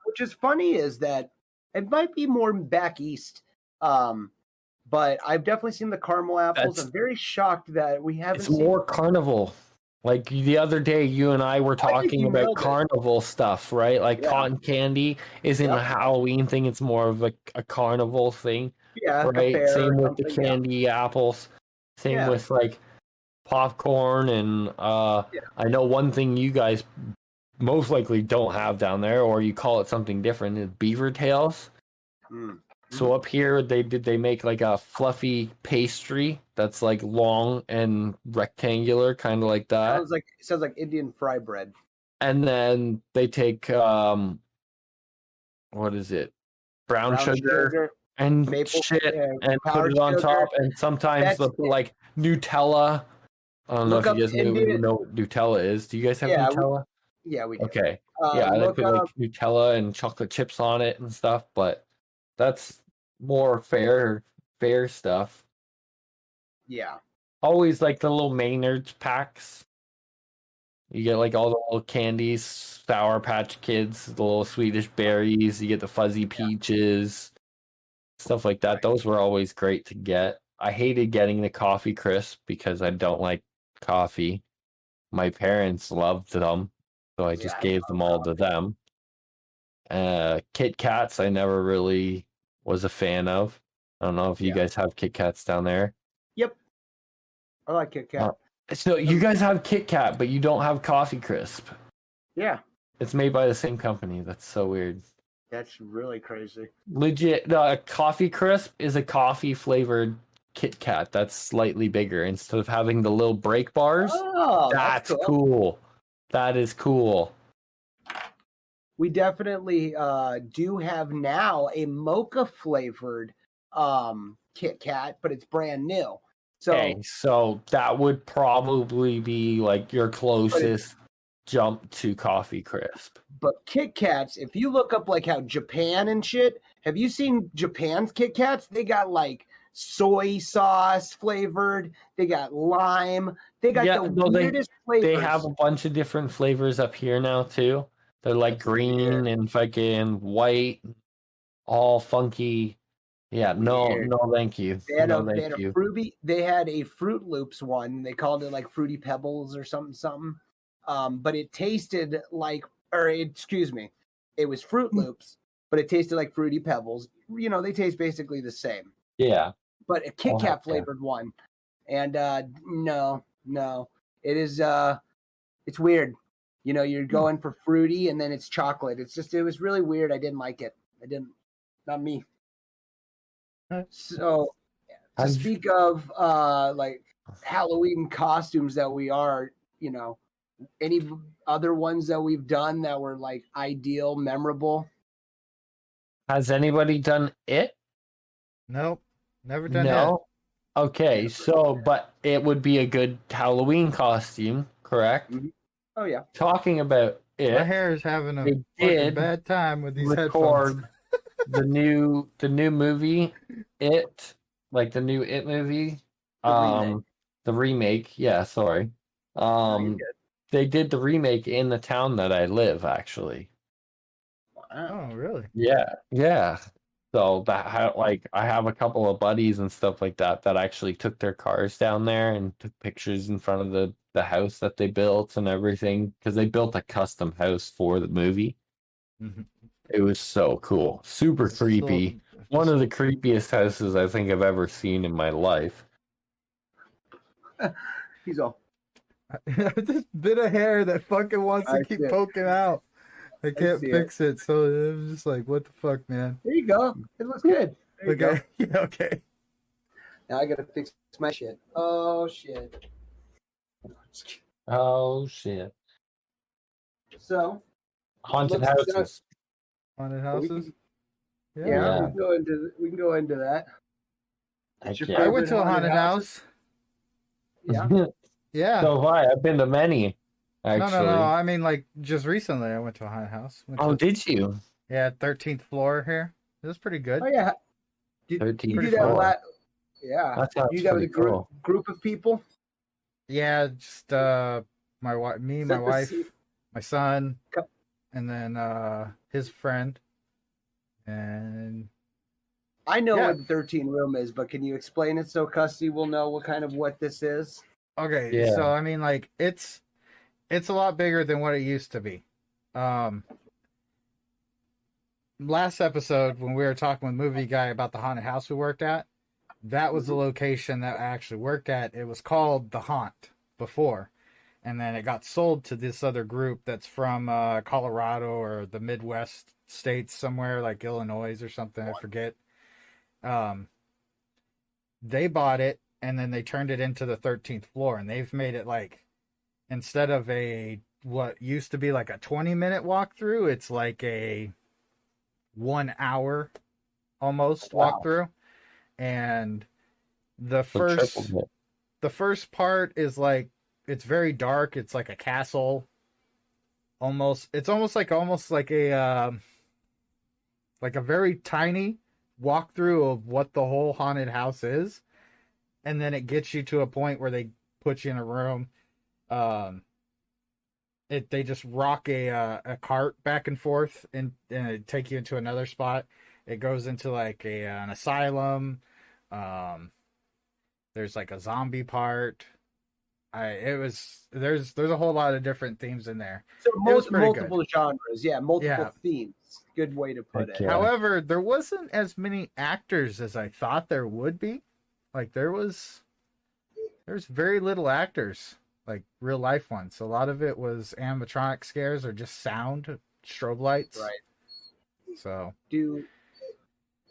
Which is funny is that it might be more back east, but I've definitely seen the caramel apples. I'm very shocked that we haven't. It's more carnival. Like the other day, you and I were talking about carnival stuff, right? Cotton candy isn't a Halloween thing; it's more of a carnival thing. Yeah, right. Same with the candy apples. Same with popcorn, and I know one thing you guys most likely don't have down there, or you call it something different, is beaver tails. So up here, they make a fluffy pastry that's long and rectangular, kind of like that. It sounds like Indian fry bread. And then they take what is it? Brown sugar and maple shit, and put it on top. And sometimes they'll put Nutella. I don't know if you guys know what Nutella is. Do you guys have Nutella? We do. Okay. They put Nutella and chocolate chips on it and stuff, but that's more fair stuff. Yeah. Always the little Maynard's packs. You get all the little candies, Sour Patch Kids, the little Swedish berries. You get the fuzzy peaches, stuff like that. Those were always great to get. I hated getting the coffee crisp because I don't like coffee. My parents loved them, so I just gave them all to them. Kit Kats, I never really was a fan of. I don't know if you guys have Kit Kats down there. Yep. I like Kit Kat. So you guys have Kit Kat, but you don't have Coffee Crisp. Yeah. It's made by the same company. That's so weird. That's really crazy. Legit, Coffee Crisp is a coffee flavored Kit Kat that's slightly bigger instead of having the little break bars. Oh, that's cool. That is cool. We definitely do have now a mocha flavored Kit Kat, but it's brand new. So that would probably be your closest jump to Coffee Crisp. But Kit Kats, if you look up how Japan and shit, have you seen Japan's Kit Kats? They got soy sauce flavored. They got lime. They got weirdest flavors. They have a bunch of different flavors up here now too. They're green and fucking white, all funky. Yeah, no, thank you. They had a Fruit Loops one. They called it Fruity Pebbles or something. But it tasted it was Fruit Loops, but it tasted like Fruity Pebbles. They taste basically the same. Yeah. But a Kit Kat flavored one. And no. It is it's weird. You're going for fruity and then it's chocolate. It was really weird. I didn't like it. Not me. So to speak of Halloween costumes that we are, any other ones that we've done that were ideal, memorable? Has anybody done it? Nope. Never done it. Okay, but it would be a good Halloween costume, correct? Mm-hmm. Oh yeah. Talking about it, my hair is having a fucking bad time with these headphones. the new movie, It, the new It movie, the remake. Yeah, sorry. they did the remake in the town that I live, actually. Oh, really? Yeah. So I have a couple of buddies and stuff like that that actually took their cars down there and took pictures in front of the house that they built and everything, because they built a custom house for the movie. Mm-hmm. It was so cool, super creepy. One of the creepiest houses I think I've ever seen in my life. He's all. This bit of hair that fucking wants to keep poking out. I can't fix it, so I'm just like, what the fuck, man? There you go. It looks good. There you go. Yeah, okay. Now I gotta fix my shit. Oh shit. Oh shit. So haunted houses. Haunted houses? Yeah. We can go into that. I went to a haunted house. Yeah. Yeah. So have I. I've been to many. Actually. No. I mean, like, just recently I went to a haunted house. Did you? Yeah, 13th floor here. It was pretty good. Oh, yeah. Did you do that? Yeah. You got a group of people? Yeah, just my wife, my wife, my son, and then his friend. And I know what the 13 room is, but can you explain it so Custy will know what this is? Okay, so I mean, like, it's a lot bigger than what it used to be. Last episode when we were talking with Movie Guy about the haunted house we worked at, that was the location that I actually worked at. It was called The Haunt before, and then it got sold to this other group that's from Colorado or the Midwest states somewhere, like Illinois or something, I forget. They bought it, and then they turned it into the 13th floor, and they've made it like, instead of what used to be like a 20-minute walkthrough, it's like a 1 hour almost walkthrough. And the first part is like, it's very dark. It's like a castle. It's almost like a very tiny walkthrough of what the whole haunted house is. And then it gets you to a point where they put you in a room. They just rock a cart back and forth and it take you into another spot. It goes into like an asylum. There's like a zombie part. There's a whole lot of different themes in there. So multiple genres, multiple themes. Good way to put it. However, there wasn't as many actors as I thought there would be. Like there's very little actors, like real life ones. A lot of it was animatronic scares or just sound, strobe lights. Right. So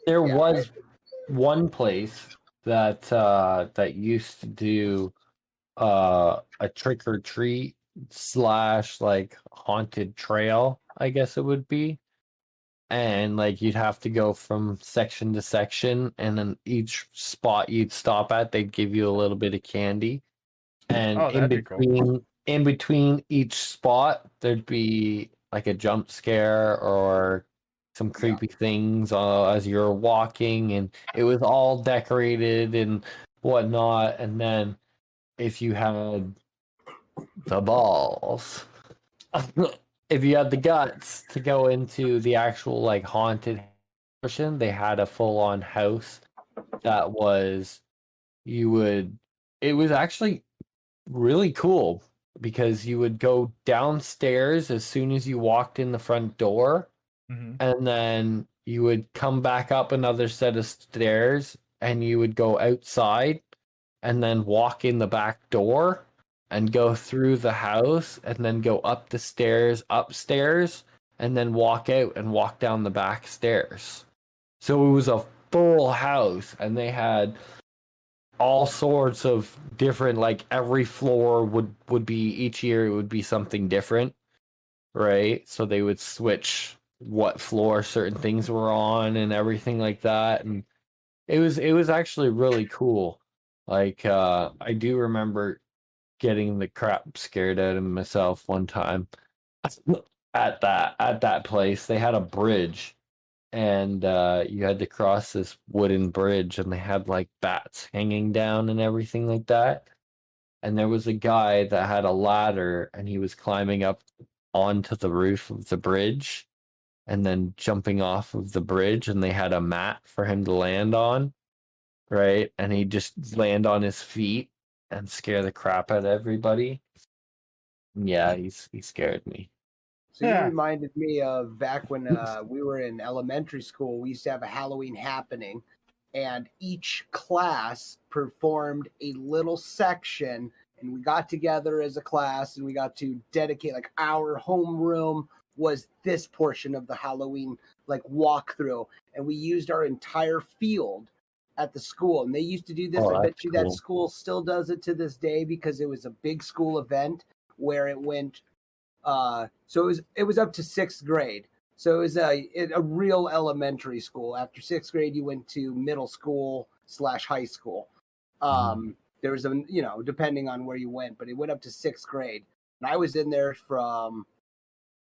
there was one place that used to do a trick or treat / like haunted trail, I guess it would be. And like you'd have to go from section to section, and then each spot you'd stop at, they'd give you a little bit of candy. And in between each spot, there'd be like a jump scare or some creepy things as you're walking, and it was all decorated and whatnot. And then if you had the balls, if you had the guts to go into the actual like haunted portion, they had a full-on house that was it was actually really cool, because you would go downstairs as soon as you walked in the front door. Mm-hmm. And then you would come back up another set of stairs, and you would go outside and then walk in the back door and go through the house and then go up the stairs upstairs and then walk out and walk down the back stairs. So it was a full house, and they had all sorts of different, like every floor would be, each year it would be something different, right? So they would switch what floor certain things were on and everything like that. And it was actually really cool. Like I do remember getting the crap scared out of myself one time at that place. They had a bridge, and you had to cross this wooden bridge, and they had like bats hanging down and everything like that. and there was a guy that had a ladder, and he was climbing up onto the roof of the bridge and then jumping off of the bridge, and they had a mat for him to land on, right? And he just land on his feet and scare the crap out of everybody. Yeah, he scared me. So you reminded me of back when we were in elementary school. We used to have a Halloween happening, and each class performed a little section, and we got together as a class and we got to dedicate, like, our homeroom was this portion of the Halloween like walkthrough, and we used our entire field at the school. And they used to do this. I bet you that school still does it to this day, because it was a big school event where it went. So it was up to 6th grade. So it was a real elementary school. After 6th grade, you went to middle school / high school. There was depending on where you went, but it went up to 6th grade. And I was in there from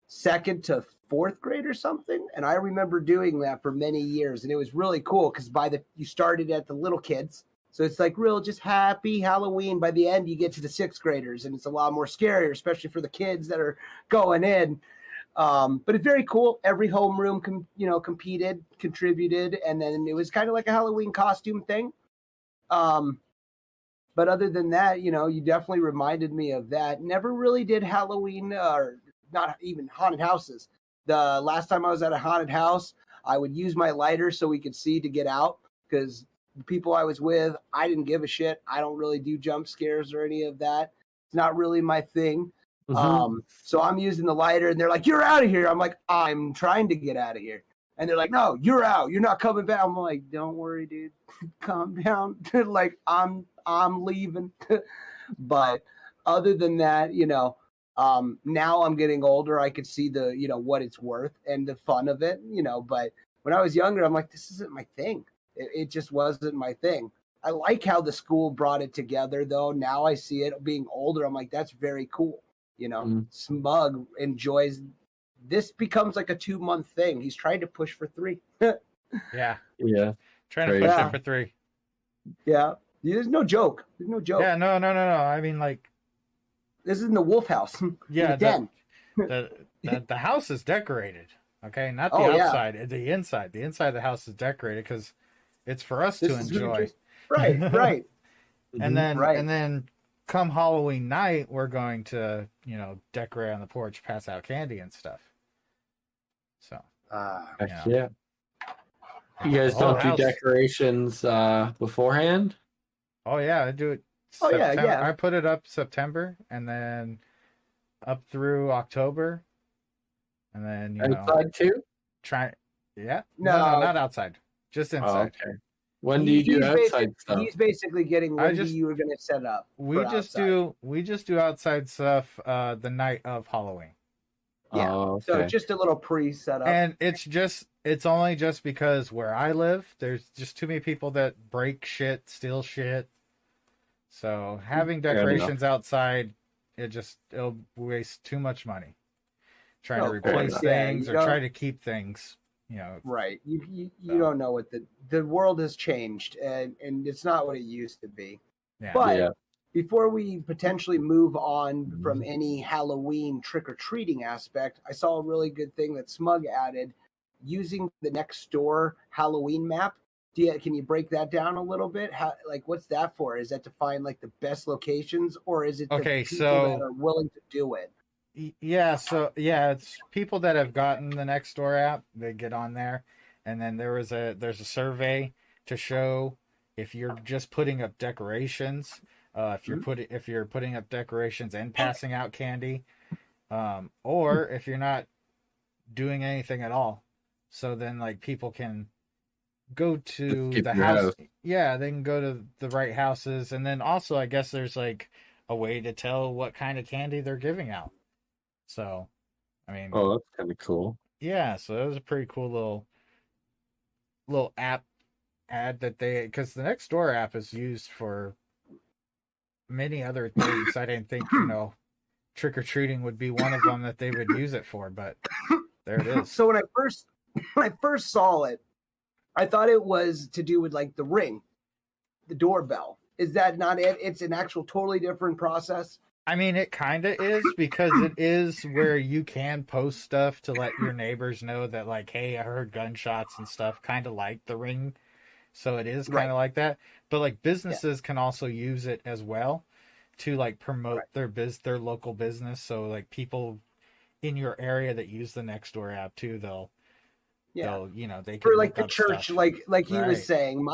2nd to 4th grade or something. And I remember doing that for many years. And it was really cool because you started at the little kids. So it's like real just happy Halloween. By the end, you get to the 6th graders, and it's a lot more scarier, especially for the kids that are going in. But it's very cool. Every homeroom competed, contributed, and then it was kind of like a Halloween costume thing. But other than that, you definitely reminded me of that. Never really did Halloween, or not even haunted houses. The last time I was at a haunted house, I would use my lighter so we could see to get out, because the people I was with, I didn't give a shit. I don't really do jump scares or any of that. It's not really my thing. So I'm using the lighter, and they're like, "You're out of here." I'm like, "I'm trying to get out of here." And they're like, "No, you're out. You're not coming back." I'm like, "Don't worry, dude. Calm down." Like, I'm leaving. But other than that, now I'm getting older. I could see the, what it's worth and the fun of it, but when I was younger, I'm like, this isn't my thing. It just wasn't my thing. I like how the school brought it together, though. Now I see it being older. I'm like, that's very cool. Smug enjoys this. Becomes like a 2-month thing. He's trying to push for 3. Yeah. Trying to push it for 3. Yeah. There's no joke. Yeah, no. I mean, like, this is in the wolf house. Yeah, the den. The house is decorated. Okay, not the outside. Yeah. The inside. The inside of the house is decorated because it's for us to enjoy. Right. And then come Halloween night, we're going to, decorate on the porch, pass out candy and stuff. So, yeah. You guys don't do decorations beforehand? Oh yeah, I do it. I put it up September, and then up through October, and then outside too. No, not outside, just inside. Oh, okay. When do you do outside stuff? He's basically getting you were going to set up. We just do outside stuff the night of Halloween. Yeah, okay. So just a little pre-setup. And it's only just because where I live, there's just too many people that break shit, steal shit. So having decorations outside, it'll waste too much money. Trying to replace things or try to keep things, Right. You don't know what the world has changed, and it's not what it used to be. Yeah. But before we potentially move on from any Halloween trick-or-treating aspect, I saw a really good thing that Smug added, using the next door Halloween map. Can you break that down a little bit? What's that for? Is that to find like the best locations, or is it the people that are willing to do it? Yeah, it's people that have gotten the Nextdoor app. They get on there, and then there's a survey to show if you're just putting up decorations, if you're putting up decorations and passing out candy, or if you're not doing anything at all. So then, like, people can go to the house. Yeah, they can go to the right houses, and then also, I guess there's like a way to tell what kind of candy they're giving out. So, I mean, that's kind of cool. Yeah, so it was a pretty cool little app ad because the Nextdoor app is used for many other things. I didn't think trick or treating would be one of them that they would use it for, but there it is. So when I first saw it, I thought it was to do with like the Ring, the doorbell. Is that not it? It's an actual totally different process. I mean, it kind of is, because it is where you can post stuff to let your neighbors know that, like, hey, I heard gunshots and stuff, kind of like the Ring. So it is kind of like that. But like businesses can also use it as well to like promote their local business. So like people in your area that use the Nextdoor app too, they'll they can for like the church, stuff. like he was saying.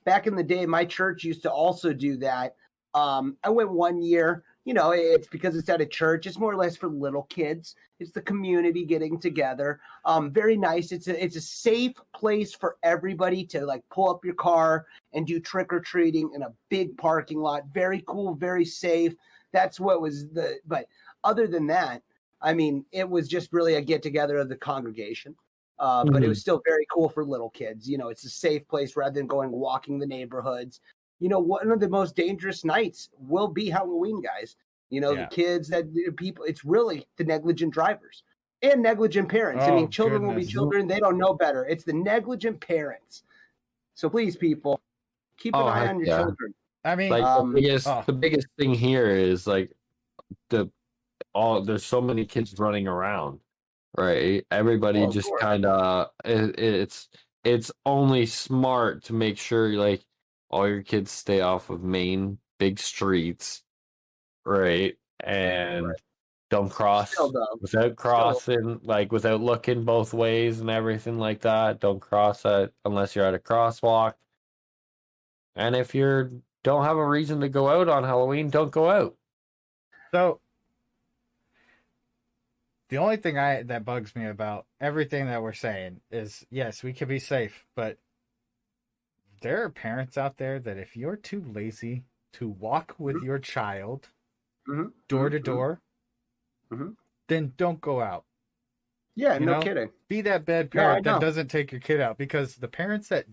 Back in the day, my church used to also do that. I went one year. It's because it's at a church. It's more or less for little kids. It's the community getting together. Very nice. It's a safe place for everybody to like pull up your car and do trick or treating in a big parking lot. Very cool, very safe. That's what was but other than that, I mean, it was just really a get together of the congregation. But it was still very cool for little kids. It's a safe place rather than going walking the neighborhoods. One of the most dangerous nights will be Halloween, guys. The kids people, it's really the negligent drivers and negligent parents. I mean, children will be children. They don't know better. It's the negligent parents. So please, people, keep an eye on your children. I mean, like the biggest thing here is like there's so many kids running around, right? Everybody just kind of it's only smart to make sure like all your kids stay off of main big streets, right? And don't cross without crossing, like without looking both ways and everything like that. Don't cross it unless you're at a crosswalk. And if you don't have a reason to go out on Halloween, don't go out. So the only thing that bugs me about everything that we're saying is, yes, we can be safe, but there are parents out there that if you're too lazy to walk with your child door to door, then don't go out. Yeah, no kidding. Be that bad parent that doesn't take your kid out, because the parents that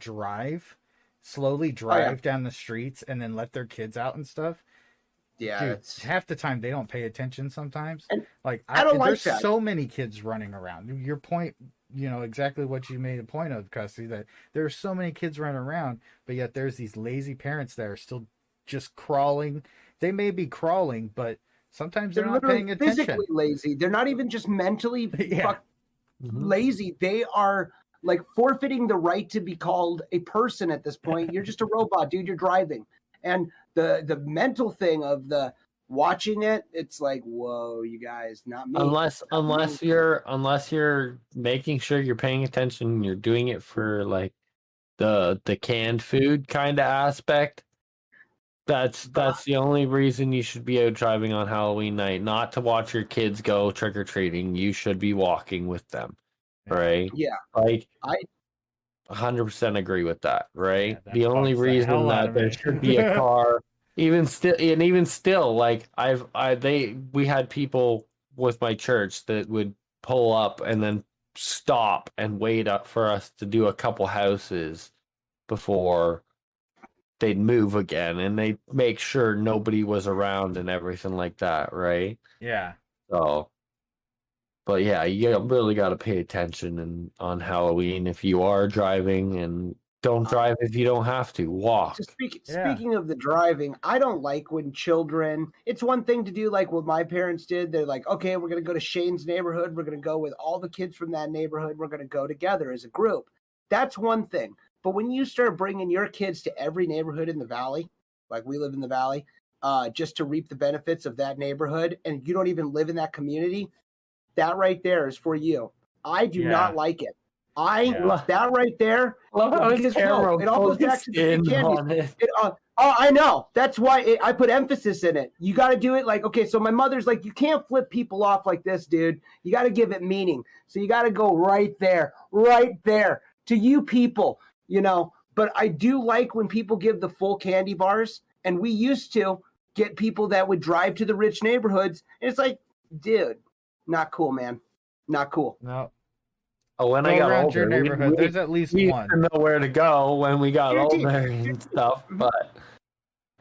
slowly drive down the streets and then let their kids out and stuff, dude, half the time they don't pay attention sometimes. And like there's so many kids running around. Your point, exactly what you made a point of, Custy, that there are so many kids running around, but yet there's these lazy parents that are still just crawling. They may be crawling, but sometimes they're not paying attention. Physically lazy. They're not even just mentally lazy. They are like forfeiting the right to be called a person at this point. You're just a robot, dude. You're driving. And the mental thing of the watching it, it's like, whoa, you guys, not me. Unless you're making sure you're paying attention, you're doing it for like the canned food kind of aspect. That's the only reason you should be out driving on Halloween night, not to watch your kids go trick or treating. You should be walking with them, right? Yeah, like I 100% agree with that, right? Yeah, the only reason that there should be a car, even still, like we had people with my church that would pull up and then stop and wait up for us to do a couple houses before they'd move again, and they'd make sure nobody was around and everything like that, right? Yeah. So, but yeah, you really got to pay attention on Halloween if you are driving, and don't drive if you don't have to. Walk. So speaking of the driving, I don't like when children. It's one thing to do like what my parents did. They're like, okay, we're gonna go to Shane's neighborhood. We're gonna go with all the kids from that neighborhood. We're gonna go together as a group. That's one thing. But when you start bringing your kids to every neighborhood in the valley, like we live in the valley, just to reap the benefits of that neighborhood, and you don't even live in that community, that right there is for you. I do not like it. That right there. It all goes back to the candy. I know. That's why I put emphasis in it. You got to do it like, okay, so my mother's like, you can't flip people off like this, dude. You got to give it meaning. So you got to go right there to you people. But I do like when people give the full candy bars, and we used to get people that would drive to the rich neighborhoods, and it's like, dude, not cool, man, not cool. No. Oh, when I got older, your neighborhood, there's at least we one. didn't know where to go when we got older and stuff, but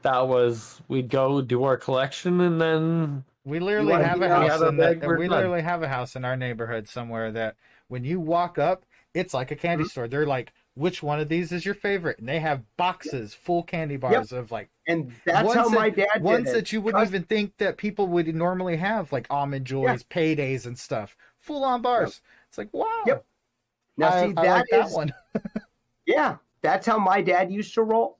that was, we'd go do our collection, and then we literally have a house in our neighborhood somewhere that when you walk up, it's like a candy store. They're like which one of these is your favorite? And they have boxes, full candy bars of like, and that's how my dad did ones it. that you wouldn't even think that people would normally have, like Almond Joys, Paydays, and stuff. Full on bars. It's like, wow. Yep. Now I like that one. Yeah, that's how my dad used to roll.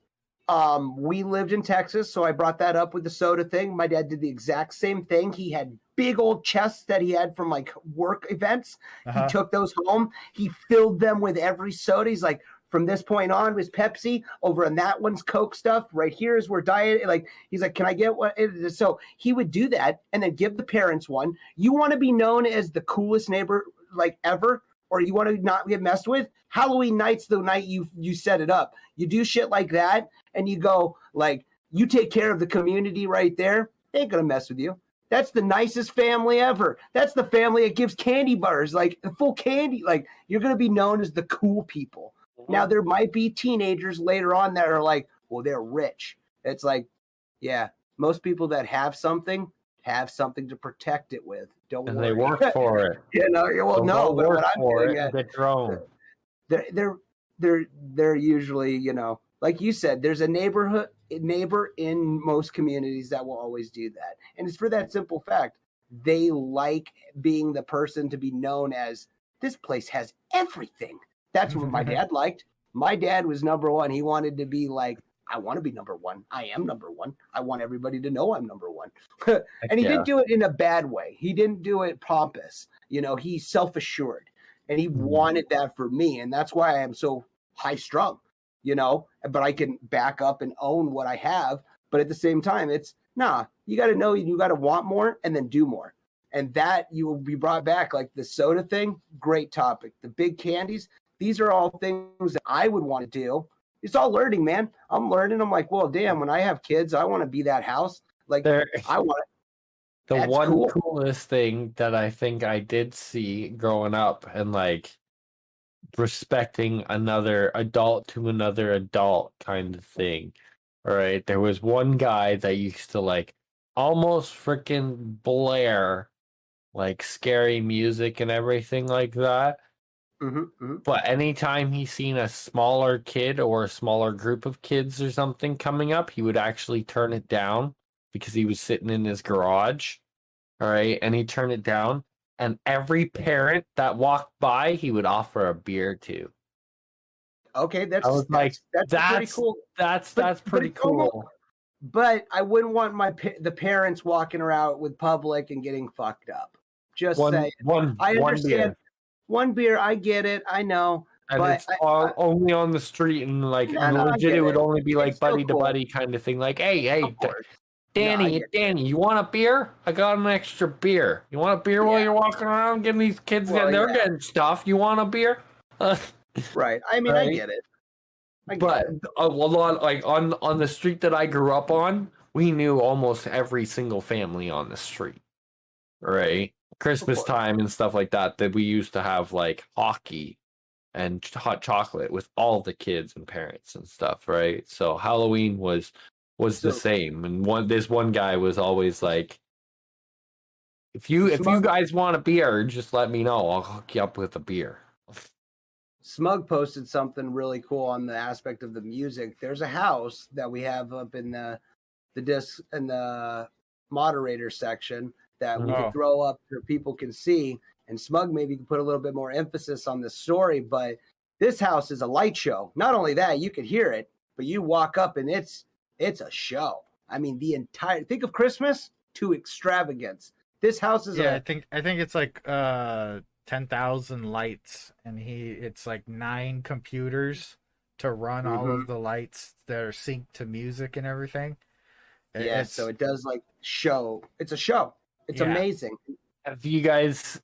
We lived in Texas, so I brought that up with the soda thing. My dad did the exact same thing. He had big old chests that he had from like work events. He took those home. He filled them with every soda. He's like, from this point on was Pepsi, over on that one's Coke stuff. Right here is where Diet. Like, he's like, can I get what? So he would do that and then give the parents one. You want to be known as the coolest neighbor like ever, or you want to not get messed with? Halloween night's the night you set it up. You do shit like that, and you go like, you take care of the community right there. They ain't gonna mess with you. That's the nicest family ever. That's the family that gives candy bars, like full candy. Like, you're gonna be known as the cool people. Now, there might be teenagers later on that are like, well, they're rich. It's like, yeah, most people that have something to protect it with. Don't and worry. They work for it. You know, well, They'll no, but work what I'm for doing it. Get your own. They're usually, you know, like you said, there's a neighbor in most communities that will always do that. And it's for that simple fact. They like being the person to be known as, this place has everything. That's what my dad liked. My dad was number one. He wanted to be like, I want to be number one. I am number one. I want everybody to know I'm number one. And he didn't do it in a bad way. He didn't do it pompous. You know, he's self-assured. And he wanted that for me. And that's why I am so high strung, you know, but I can back up and own what I have. But at the same time, it's, you got to know, you got to want more and then do more. And that you will be brought back, like the soda thing, great topic. The big candies, these are all things that I would want to do. It's all learning, man. I'm learning. I'm like, well, damn, when I have kids, I want to be that house. Like, I want it. The That's one coolest thing that I think I did see growing up and like respecting another adult to another adult kind of thing. All right. There was one guy that used to like almost freaking blare like scary music and everything like that. But anytime he seen a smaller kid or a smaller group of kids or something coming up, he would actually turn it down because he was sitting in his garage. All right. And he'd turn it down. And every parent that walked by, he would offer a beer to. Okay. That's pretty cool. That's pretty cool. But I wouldn't want the parents walking around with public and getting fucked up. Just say, I understand. Beer. One beer, I get it, I know. And but it's only on the street, and like legit, it would only be like buddy to buddy kind of thing. Like, hey, Danny, you want a beer? I got an extra beer. You want a beer while you're walking around getting these kids they're getting stuff. You want a beer? Right. I mean, right? I get it. But a lot, like on the street that I grew up on, we knew almost every single family on the street. Right. Christmas time and stuff like that we used to have like hockey and hot chocolate with all the kids and parents and stuff, right? So Halloween was the same. And this one guy was always like, if you guys want a beer, just let me know. I'll hook you up with a beer. Smug posted something really cool on the aspect of the music. There's a house that we have up in the disc in the moderator section that we can throw up so people can see. And Smug maybe can put a little bit more emphasis on the story, but this house is a light show. Not only that, you could hear it, but you walk up and it's a show. I mean, think of Christmas to extravagance. This house is I think it's like 10,000 lights, and it's like 9 computers to run all of the lights that are synced to music and everything. So it does like show. It's a show. It's amazing. Have you guys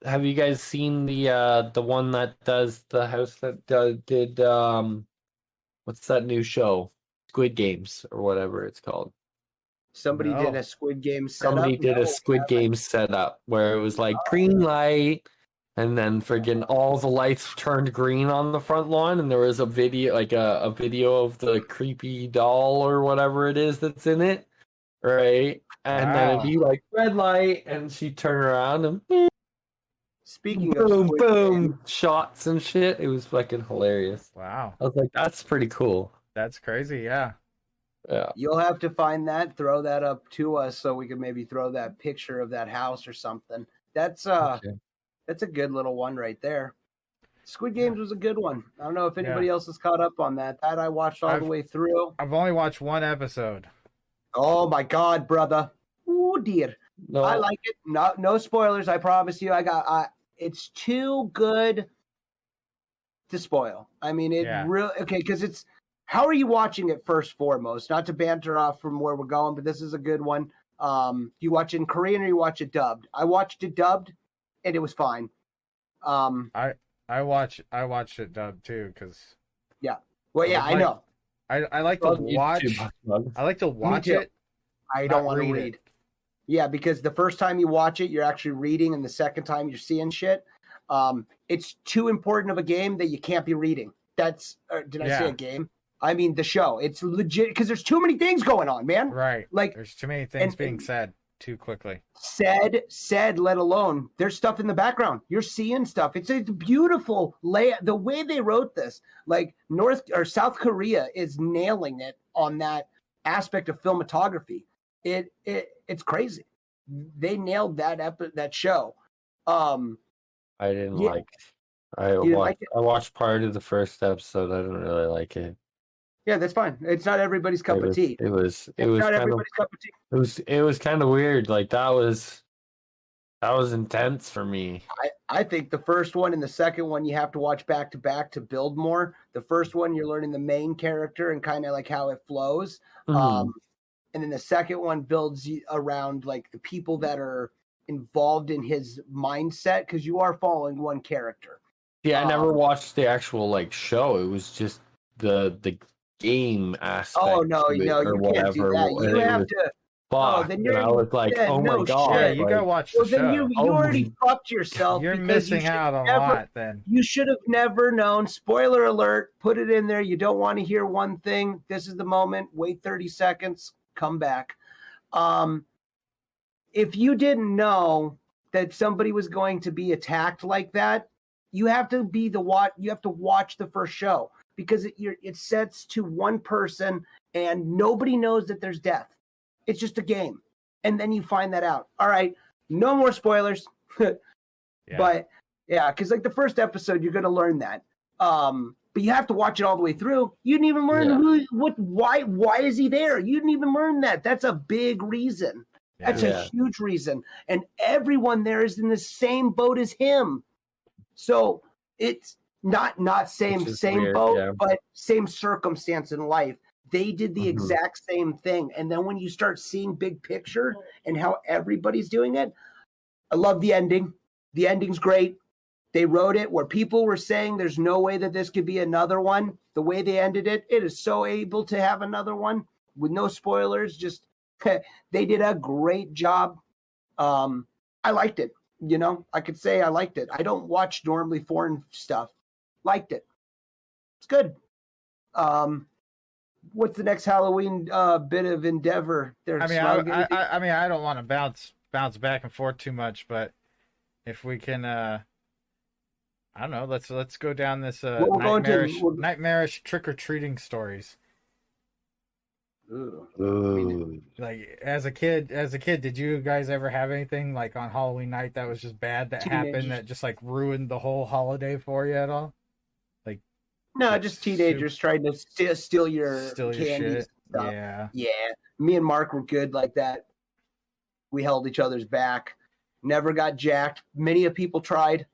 seen the one that does the house that did what's that new show? Squid Games or whatever it's called. Somebody did a Squid Game setup. Somebody did a Squid Game setup where it was like green light, and then friggin' all the lights turned green on the front lawn, and there was a video, like a video of the creepy doll or whatever it is that's in it, right? And then it'd be like red light, and she'd turn around and Speaking of boom, Squid boom, Game, shots and shit. It was fucking hilarious. Wow. I was like, that's pretty cool. That's crazy. Yeah. Yeah. you'll have to find that, throw that up to us so we can maybe throw that picture of that house or something. That's Okay. that's a good little one right there. Squid Games was a good one. I don't know if anybody else has caught up on that. That I watched all the way through. I've only watched one episode. Oh my god, brother. Oh dear. No, I like it. No spoilers, I promise you. It's too good to spoil. I mean, because it's how are you watching it first foremost? Not to banter off from where we're going, but this is a good one. You watch it in Korean or you watch it dubbed? I watched it dubbed and it was fine. I watched it dubbed too because I know. I like to watch. I like to watch it. I don't want to read. Yeah, because the first time you watch it, you're actually reading, and the second time you're seeing shit. It's too important of a game that you can't be reading. Did I say a game? I mean the show. It's legit because there's too many things going on, man. Right. Like there's too many things being said too quickly. Said, let alone there's stuff in the background. You're seeing stuff. It's a beautiful layout. The way they wrote this, like North or South Korea is nailing it on that aspect of filmography. It's crazy. They nailed that show. I didn't like it. I watched part of the first episode. I didn't really like it. Yeah, that's fine. It's not everybody's cup of tea. It was not everybody's cup of tea. It was kind of weird. Like that was intense for me. I think the first one and the second one you have to watch back to back to build more. The first one you're learning the main character and kind of like how it flows. And then the second one builds around like the people that are involved in his mindset because you are following one character. Yeah, I never watched the actual like show. It was just the game aspect. Oh no, you can't do that. You have to. Then I was like, oh my god! Yeah, you gotta watch the show. Then you already fucked yourself. You're missing out on a lot. Then you should have never known. Spoiler alert! Put it in there. You don't want to hear one thing. This is the moment. Wait 30 seconds. Come back. If you didn't know that somebody was going to be attacked like that, you have to You have to watch the first show. Because it sets to one person and nobody knows that there's death. It's just a game. And then you find that out. All right. No more spoilers. But yeah, because like the first episode, you're going to learn that. But you have to watch it all the way through. You didn't even learn why is he there? You didn't even learn that. That's a big reason. That's a huge reason. And everyone there is in the same boat as him. So it's not same weird, boat, but same circumstance in life. They did the exact same thing. And then when you start seeing big picture and how everybody's doing it, I love the ending. The ending's great. They wrote it where people were saying there's no way that this could be another one. The way they ended it, it is so able to have another one with no spoilers. Just they did a great job. I liked it. I could say I liked it. I don't watch normally foreign stuff. Liked it. It's good. What's the next Halloween bit of endeavor there? I don't want to bounce back and forth too much, but if we can, I don't know. Let's go down this nightmarish trick or treating stories. Ooh. Like as a kid, did you guys ever have anything like on Halloween night that was just bad that happened that just like ruined the whole holiday for you at all? No, just teenagers trying to steal your candy stuff. Yeah. Me and Mark were good like that. We held each other's back. Never got jacked. Many of people tried.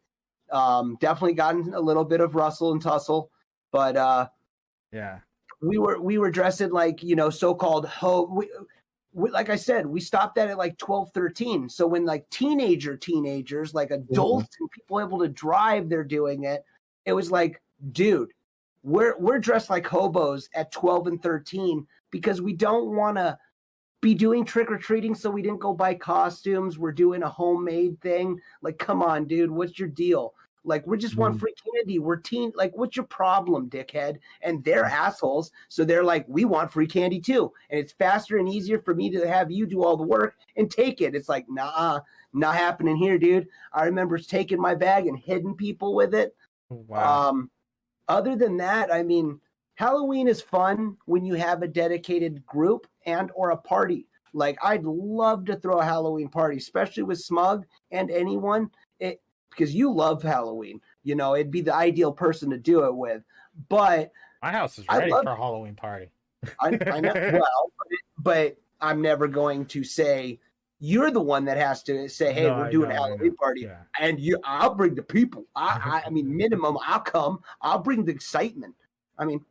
Definitely gotten a little bit of rustle and tussle, but we were dressing like so-called like I said, we stopped that at like 12, 13. So when like teenagers, like adults and people able to drive, they're doing it. It was like, dude. We're dressed like hobos at 12 and 13 because we don't want to be doing trick-or-treating, so we didn't go buy costumes. We're doing a homemade thing. Like, come on, dude, what's your deal? Like, we just want free candy. We're like, what's your problem, dickhead? And they're assholes. So they're like, we want free candy too. And it's faster and easier for me to have you do all the work and take it. It's like, nah, not happening here, dude. I remember taking my bag and hitting people with it. Wow. Other than that, I mean, Halloween is fun when you have a dedicated group and or a party. Like, I'd love to throw a Halloween party, especially with Smug and anyone, because you love Halloween. You know, it'd be the ideal person to do it with. But my house is ready for a Halloween party. I know. Well, but I'm never going to say you're the one that has to say, "Hey, we're doing a Halloween party," yeah. and I'll bring the people. I mean, minimum, I'll come. I'll bring the excitement. I mean,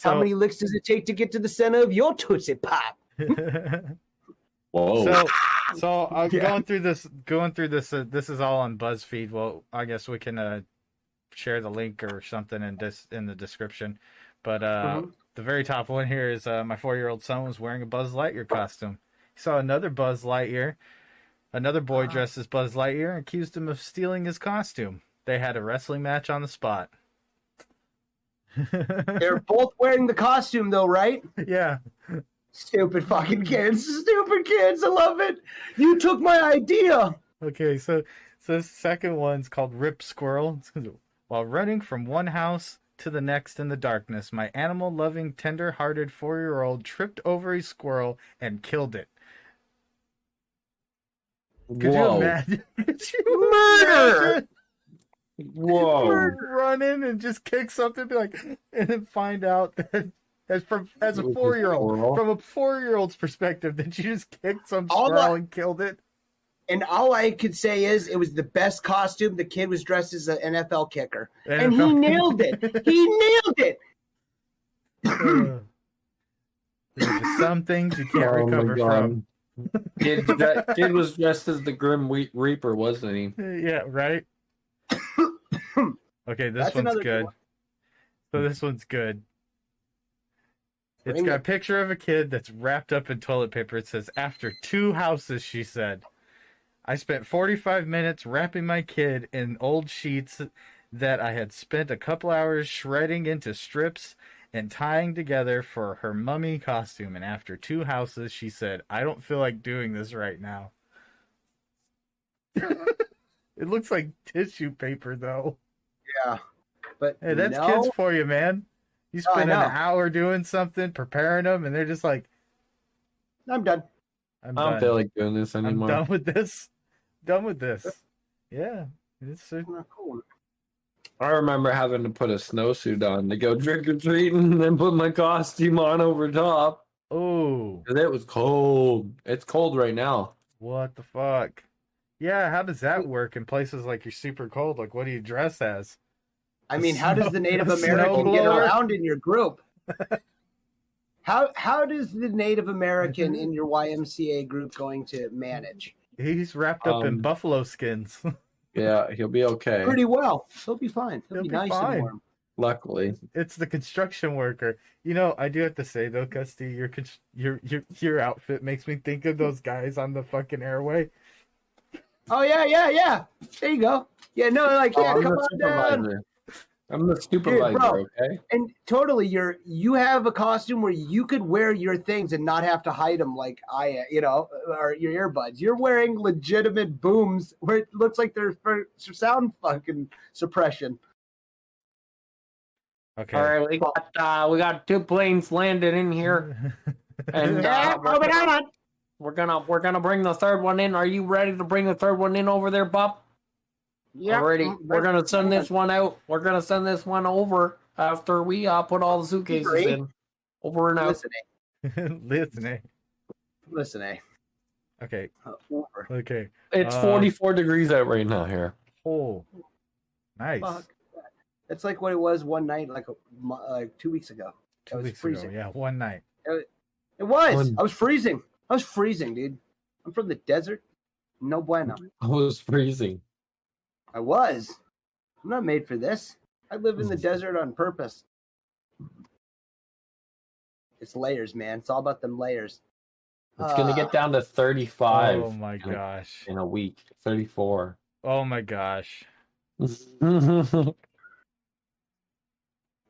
how many licks does it take to get to the center of your Tootsie Pop? Whoa. So going through this. This is all on BuzzFeed. Well, I guess we can share the link or something in the description. But the very top one here is my 4-year-old son was wearing a Buzz Lightyear costume. He saw another Buzz Lightyear. Another boy dressed as Buzz Lightyear and accused him of stealing his costume. They had a wrestling match on the spot. They're both wearing the costume, though, right? Yeah. Stupid fucking kids. Stupid kids. I love it. You took my idea. Okay, so the second one's called Rip Squirrel. While running from one house to the next in the darkness, my animal-loving, tender-hearted 4-year-old tripped over a squirrel and killed it. Could you imagine? Murder! Whoa! Run in and just kick something, and then find out that as a 4-year-old, from a 4-year-old's perspective, that you just kicked some squirrel and killed it. And all I could say is it was the best costume. The kid was dressed as an NFL kicker, and he nailed it. He nailed it. There's some things you can't recover from. Kid was dressed as the Grim Reaper, wasn't he? Yeah, right. Okay, this one's good. So this one's good. It's got a picture of a kid that's wrapped up in toilet paper. It says, "After 2 houses," she said, "I spent 45 minutes wrapping my kid in old sheets that I had spent a couple hours shredding into strips and tying together for her mummy costume. And after 2 houses," she said, "I don't feel like doing this right now." It looks like tissue paper, though. Yeah. But hey, that's kids for you, man. You spend an hour doing something, preparing them, and they're just like, I'm done. I don't feel like doing this anymore. I'm done with this. Yeah. It's not cool. I remember having to put a snowsuit on to go trick-or-treating and then put my costume on over top. Oh. Because it was cold. It's cold right now. What the fuck? Yeah, how does that work in places like you're super cold? Like, what do you dress as? I mean, how does the Native American get around in your group? How does the Native American in your YMCA group going to manage? He's wrapped up in buffalo skins. Yeah, he'll be okay. Pretty well. He'll be fine. He'll be nice and warm. Luckily, it's the construction worker. You know, I do have to say though, Custy, your outfit makes me think of those guys on the fucking airway. Oh yeah. There you go. Yeah, no, like come on down. I'm the supervisor, dude, bro, okay? And totally, you have a costume where you could wear your things and not have to hide them like or your earbuds. You're wearing legitimate booms where it looks like they're for sound fucking suppression. Okay. All right, we got 2 planes landed in here, and we're gonna bring the third one in. Are you ready to bring the third one in over there, Bob? Yeah, already. We're gonna send this one out. We're gonna send this one over after we put all the suitcases in. Over and out. Listen. Okay. Okay. It's 44 degrees out right now here. Oh, nice. Fuck. It's like what it was one night, like 2 weeks ago. 2 weeks ago, yeah, one night. It was. I was freezing. Dude. I'm from the desert. No bueno. I was freezing. I was. I'm not made for this. I live in the desert on purpose. It's layers, man. It's all about them layers. It's going to get down to 35. Oh, my gosh. In a week. 34. Oh, my gosh.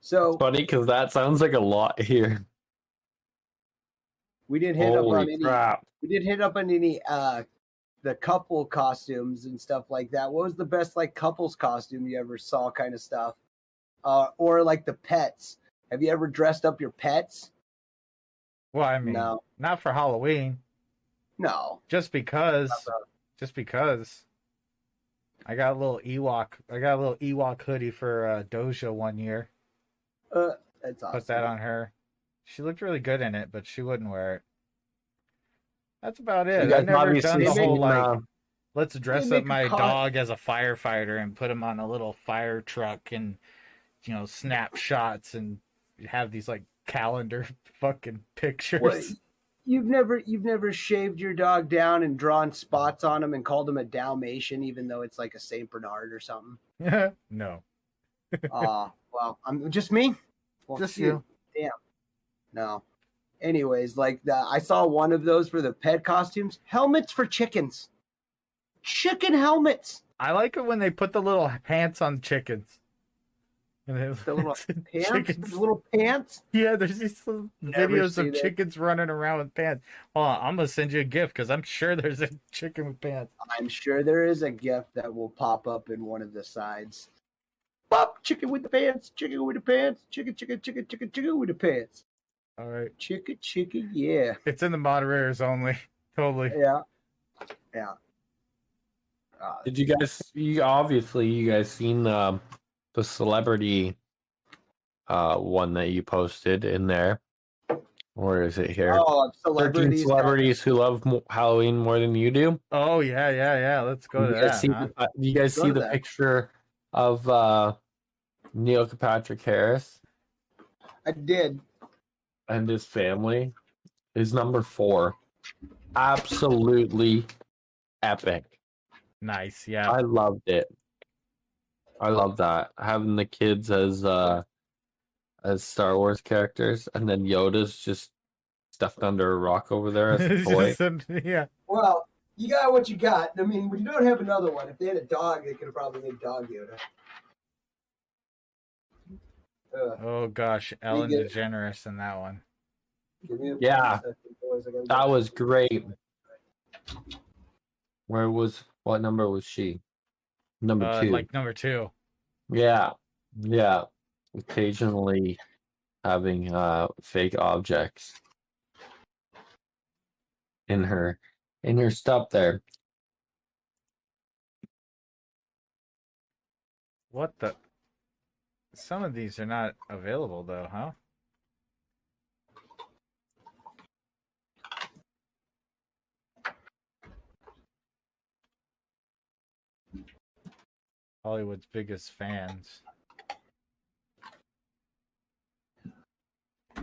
So funny because that sounds like a lot here. we didn't hit up on any. Crap. We didn't hit up on any the couple costumes and stuff like that. What was the best like couples costume you ever saw, kind of stuff? Or like the pets. Have you ever dressed up your pets? Well, I mean, no, not for Halloween. No, just because. I got a little Ewok hoodie for Doja one year. That's awesome. Put that on her. She looked really good in it, but she wouldn't wear it. That's about it. I've never done the whole let's dress up my dog as a firefighter and put him on a little fire truck and snap shots and have these like calendar fucking pictures. Well, you've never shaved your dog down and drawn spots on him and called him a Dalmatian, even though it's like a Saint Bernard or something. No. Well, I'm just me. Well, just you. Damn. No. Anyways, I saw one of those for the pet costumes. Helmets for chickens. Chicken helmets. I like it when they put the little pants on chickens. The little pants? The little pants? Yeah, there's these little videos of chickens running around with pants. Hold on, I'm going to send you a gift because I'm sure there's a chicken with pants. I'm sure there is a gift that will pop up in one of the sides. Pop, chicken with the pants, chicken with the pants, chicken with the pants. All right. Chicken, yeah. It's in the moderators only. Totally. Yeah. Did you guys? You guys seen the celebrity one that you posted in there? Or is it here? Oh, 13 celebrities who love Halloween more than you do. Oh yeah. Let's go to that. You guys see the picture of Neil Patrick Harris? I did. And his family is number 4. Absolutely epic. Nice, yeah. I loved it. I love that. Having the kids as Star Wars characters, and then Yoda's just stuffed under a rock over there as a toy. Yeah. Well, you got what you got. I mean, we don't have another one. If they had a dog, they could have probably made Dog Yoda. Oh gosh, Ellen DeGeneres in that one. Yeah, that was great. What number was she? Number 2. Like number 2. Yeah. Occasionally having fake objects in her stuff there. What the? Some of these are not available though, huh? Hollywood's biggest fans. I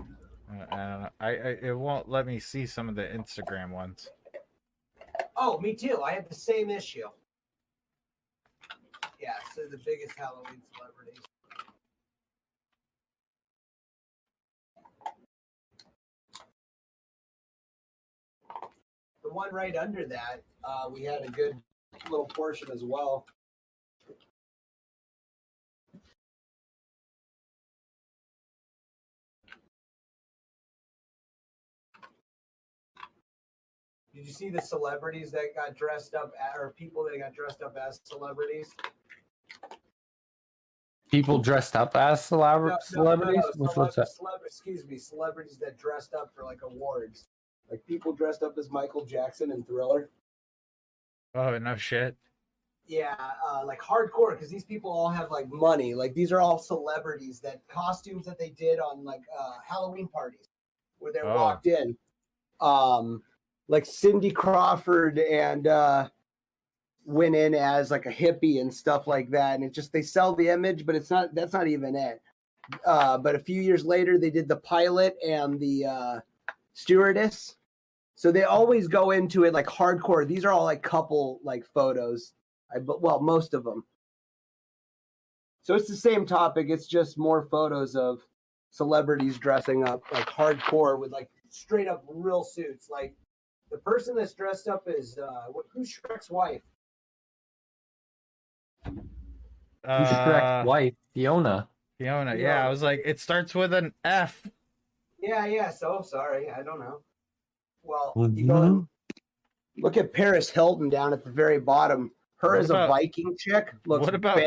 don't know. It won't let me see some of the Instagram ones. Oh, me too. I have the same issue. Yeah, so the biggest Halloween celebrities. The one right under that, we had a good little portion as well. Did you see the celebrities that got dressed up, or people that got dressed up as celebrities? People dressed up as celebrities? Which was that? Celebrities that dressed up for like awards. Like people dressed up as Michael Jackson in Thriller. Oh, no shit. Yeah, like hardcore, because these people all have like money. Like these are all celebrities that costumes that they did on like Halloween parties where they walked in. Like Cindy Crawford and went in as like a hippie and stuff like that. And it just, they sell the image, but that's not even it. But a few years later, they did the pilot and the stewardess. So they always go into it like hardcore. These are all like couple like photos. Well, most of them. So it's the same topic. It's just more photos of celebrities dressing up like hardcore with like straight up real suits. Like the person that's dressed up is who's Shrek's wife? Shrek's wife, Fiona. Fiona, yeah. I was like, it starts with an F. Yeah. So sorry, I don't know. Well, you go look at Paris Hilton down at the very bottom. Her as a Viking chick looks. What about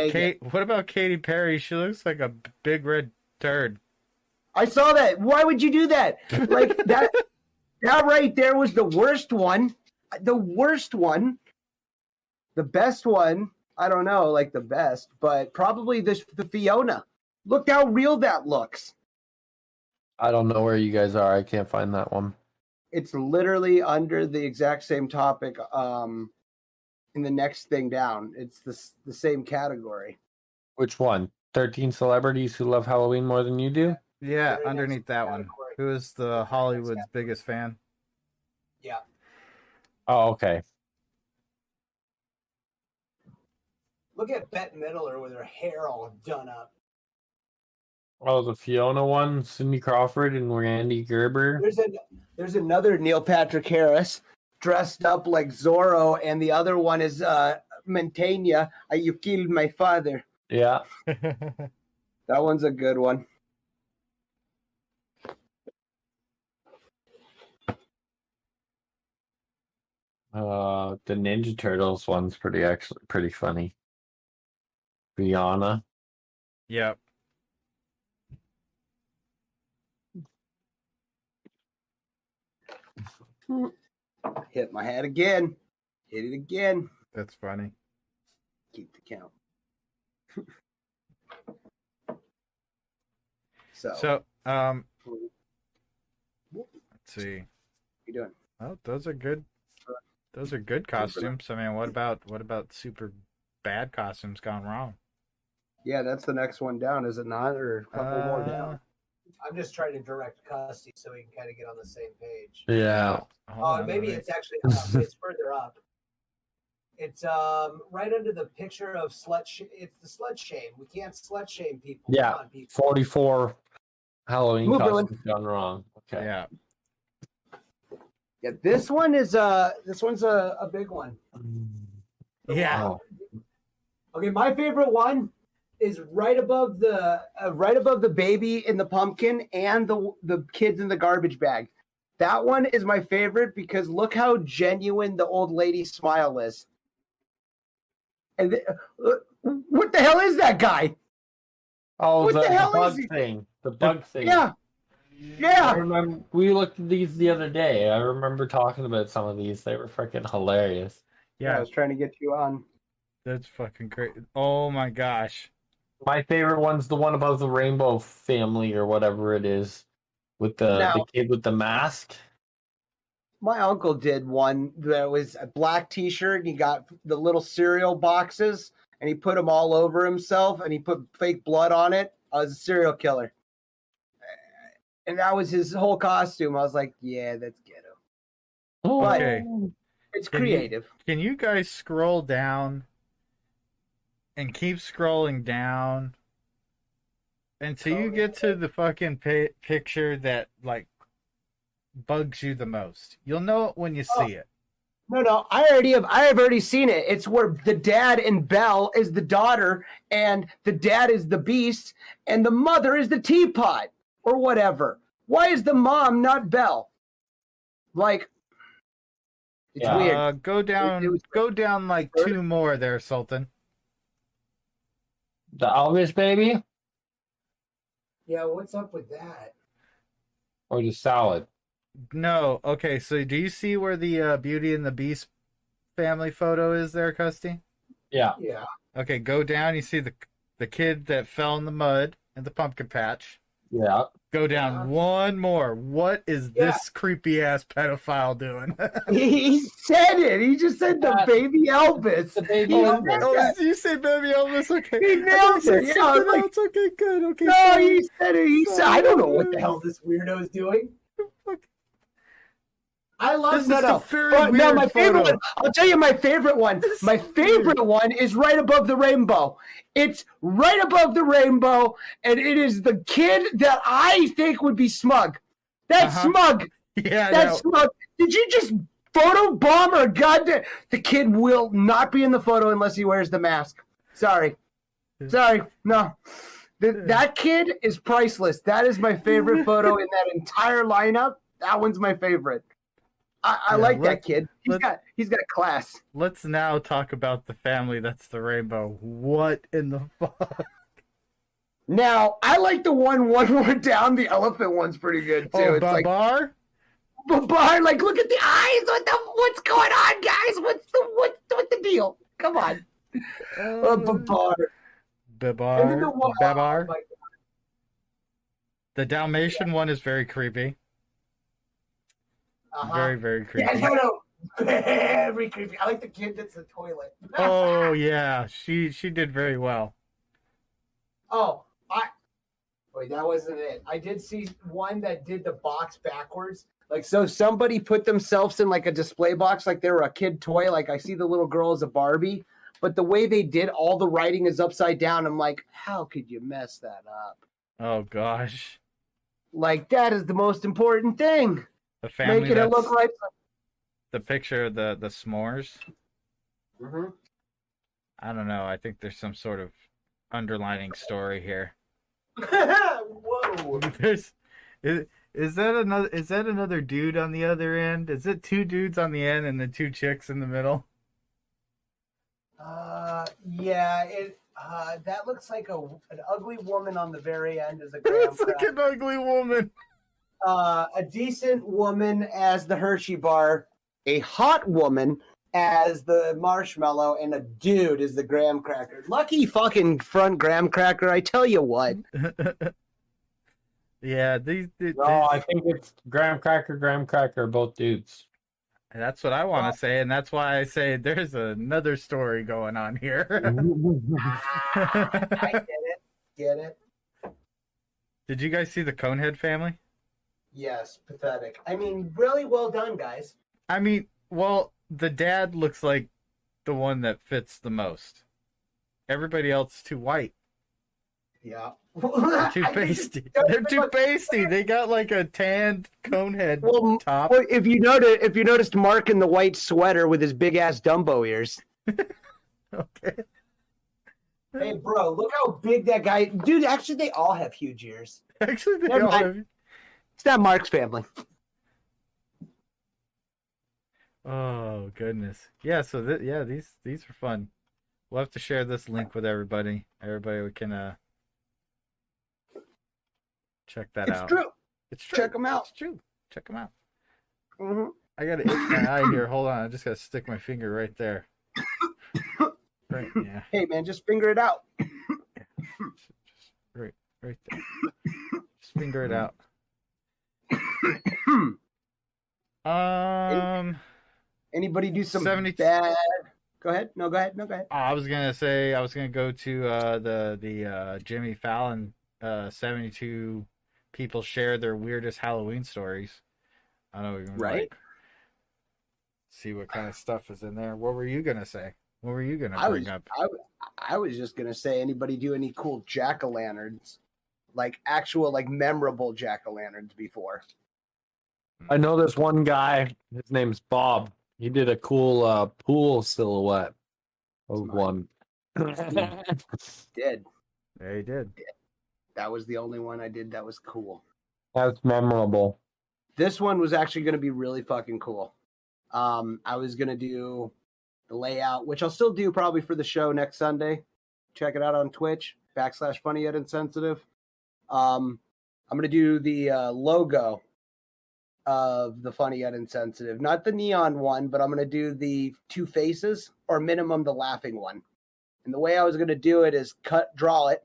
What about Katy Perry? She looks like a big red turd. I saw that. Why would you do that? Like that. That right there was the worst one. The worst one. The best one. I don't know, like the best, but probably the Fiona. Look how real that looks. I don't know where you guys are. I can't find that one. It's literally under the exact same topic in the next thing down. It's the same category. Which one? 13 celebrities who love Halloween more than you do? Yeah, underneath that one. Who is the Hollywood's biggest fan? Yeah. Oh, okay. Look at Bette Midler with her hair all done up. Oh, the Fiona one, Cindy Crawford and Randy Gerber. There's another Neil Patrick Harris dressed up like Zorro, and the other one is Mantegna. You killed my father. Yeah. That one's a good one. The Ninja Turtles one's pretty funny. Rihanna. Yep. Hit my head again. Hit it again. That's funny. Keep the count. So, let's see. What you doing? Oh, those are good. Those are good costumes. I mean, what about super bad costumes gone wrong? Yeah, that's the next one down, is it not? Or a couple more down? I'm just trying to direct Custy so we can kind of get on the same page. Yeah. Maybe it's actually up. It's further up. It's right under the picture of slut. It's the slut shame. We can't slut shame people. Yeah. 44 Halloween costumes gone wrong. Okay. Yeah. Yeah, this one's a big one. Yeah. Okay, my favorite one is right above the baby in the pumpkin and the kids in the garbage bag. That one is my favorite because look how genuine the old lady's smile is. And what the hell is that guy? Oh, the bug thing. The bug thing. Yeah. Yeah. I remember we looked at these the other day. I remember talking about some of these. They were freaking hilarious. Yeah, I was trying to get you on. That's fucking great. Oh my gosh. My favorite one's the one above the Rainbow Family or whatever it is. With the kid with the mask. My uncle did one that was a black t-shirt and he got the little cereal boxes and he put them all over himself and he put fake blood on it. I was a serial killer. And that was his whole costume. I was like, yeah, that's ghetto. Okay. But it's creative. Can you guys scroll down and keep scrolling down until you get to the fucking picture that like bugs you the most? You'll know it when you see it. No, I have already seen it. It's where the dad and Belle is the daughter, and the dad is the beast, and the mother is the teapot or whatever. Why is the mom not Belle? Like, it's weird. Go down like two more there, Sultan. The Elvis baby? Yeah, what's up with that? Or the salad? No. Okay, so do you see where the Beauty and the Beast family photo is there, Custy? Yeah. Yeah. Okay, go down. You see the kid that fell in the mud in the pumpkin patch. Yeah. Go down one more. What is this creepy ass pedophile doing? He said it. He just said the baby Elvis. The baby Elvis. Oh, you say baby Elvis? Okay. He nailed it. Yeah, I was like, okay, good. Okay. No, he said it. He said, I don't know what the hell this weirdo is doing. I love this. My favorite one. I'll tell you my favorite one. My favorite one is right above the rainbow. It's right above the rainbow, and it is the kid that I think would be smug. That's smug. Yeah, that's smug. Did you just photo bomb or goddamn? The kid will not be in the photo unless he wears the mask. Sorry. Sorry, no. That kid is priceless. That is my favorite photo in that entire lineup. That one's my favorite. I like that kid. He's got class. Let's now talk about the family that's the rainbow. What in the fuck? Now, I like the one more down. The elephant one's pretty good too. Oh, Babar? Babar, like look at the eyes. What's going on, guys? What's the deal? Come on. Babar. Babar. The Dalmatian one is very creepy. Very, very creepy. Yeah, no. Very creepy. I like the kid that's the toilet. Oh yeah, she did very well. Oh, wait, that wasn't it. I did see one that did the box backwards. Like, so somebody put themselves in like a display box, like they were a kid toy. Like I see the little girl as a Barbie, but the way they did, all the writing is upside down. I'm like, how could you mess that up? Oh gosh. Like that is the most important thing. The family making it look right. The picture of the s'mores. Mm-hmm. I don't know. I think there's some sort of underlining story here. Whoa. Is that another dude on the other end? Is it two dudes on the end and the two chicks in the middle? Yeah, that looks like an ugly woman on the very end is a It's like an ugly woman. A decent woman as the Hershey bar, a hot woman as the marshmallow, and a dude as the graham cracker. Lucky fucking front graham cracker, I tell you what. Yeah, I think it's graham cracker, both dudes. That's what I want to say, and that's why I say there's another story going on here. I get it. Did you guys see the Conehead family? Yes, pathetic. I mean, really well done, guys. I mean, well, the dad looks like the one that fits the most. Everybody else is too white. Yeah. They're too pasty. They're too pasty. They got like a tanned Conehead top. Well, if you noticed Mark in the white sweater with his big ass Dumbo ears. Okay. Hey, bro, look how big that guy. Dude, actually, they all have huge ears. Actually, they all have. It's not Mark's family. Oh goodness. Yeah. So these are fun. We'll have to share this link with everybody. Everybody can check that out. True. It's true. Check them out. It's true. Check them out. Mm-hmm. I gotta itch my eye here. Hold on. I just gotta stick my finger right there. Right. Yeah. Hey man, just finger it out. Just right there. Just finger it out. Anybody do some 72 bad? Go ahead. No, go ahead. I was gonna go to the Jimmy Fallon 72 people share their weirdest Halloween stories. I don't know, even right. See what kind of stuff is in there. What were you gonna say? What were you gonna bring up? I was just gonna say, anybody do any cool jack-o'-lanterns, like actual, like memorable jack-o'-lanterns before? I know this one guy. His name's Bob. He did a cool pool silhouette of one. Did. Yeah, he did. That was the only one I did that was cool. That's memorable. This one was actually going to be really fucking cool. I was going to do the layout, which I'll still do probably for the show next Sunday. Check it out on Twitch, /funny yet insensitive. I'm going to do the logo of the Funny Yet Insensitive. Not the neon one, but I'm going to do the two faces, or minimum the laughing one. And the way I was going to do it is draw it,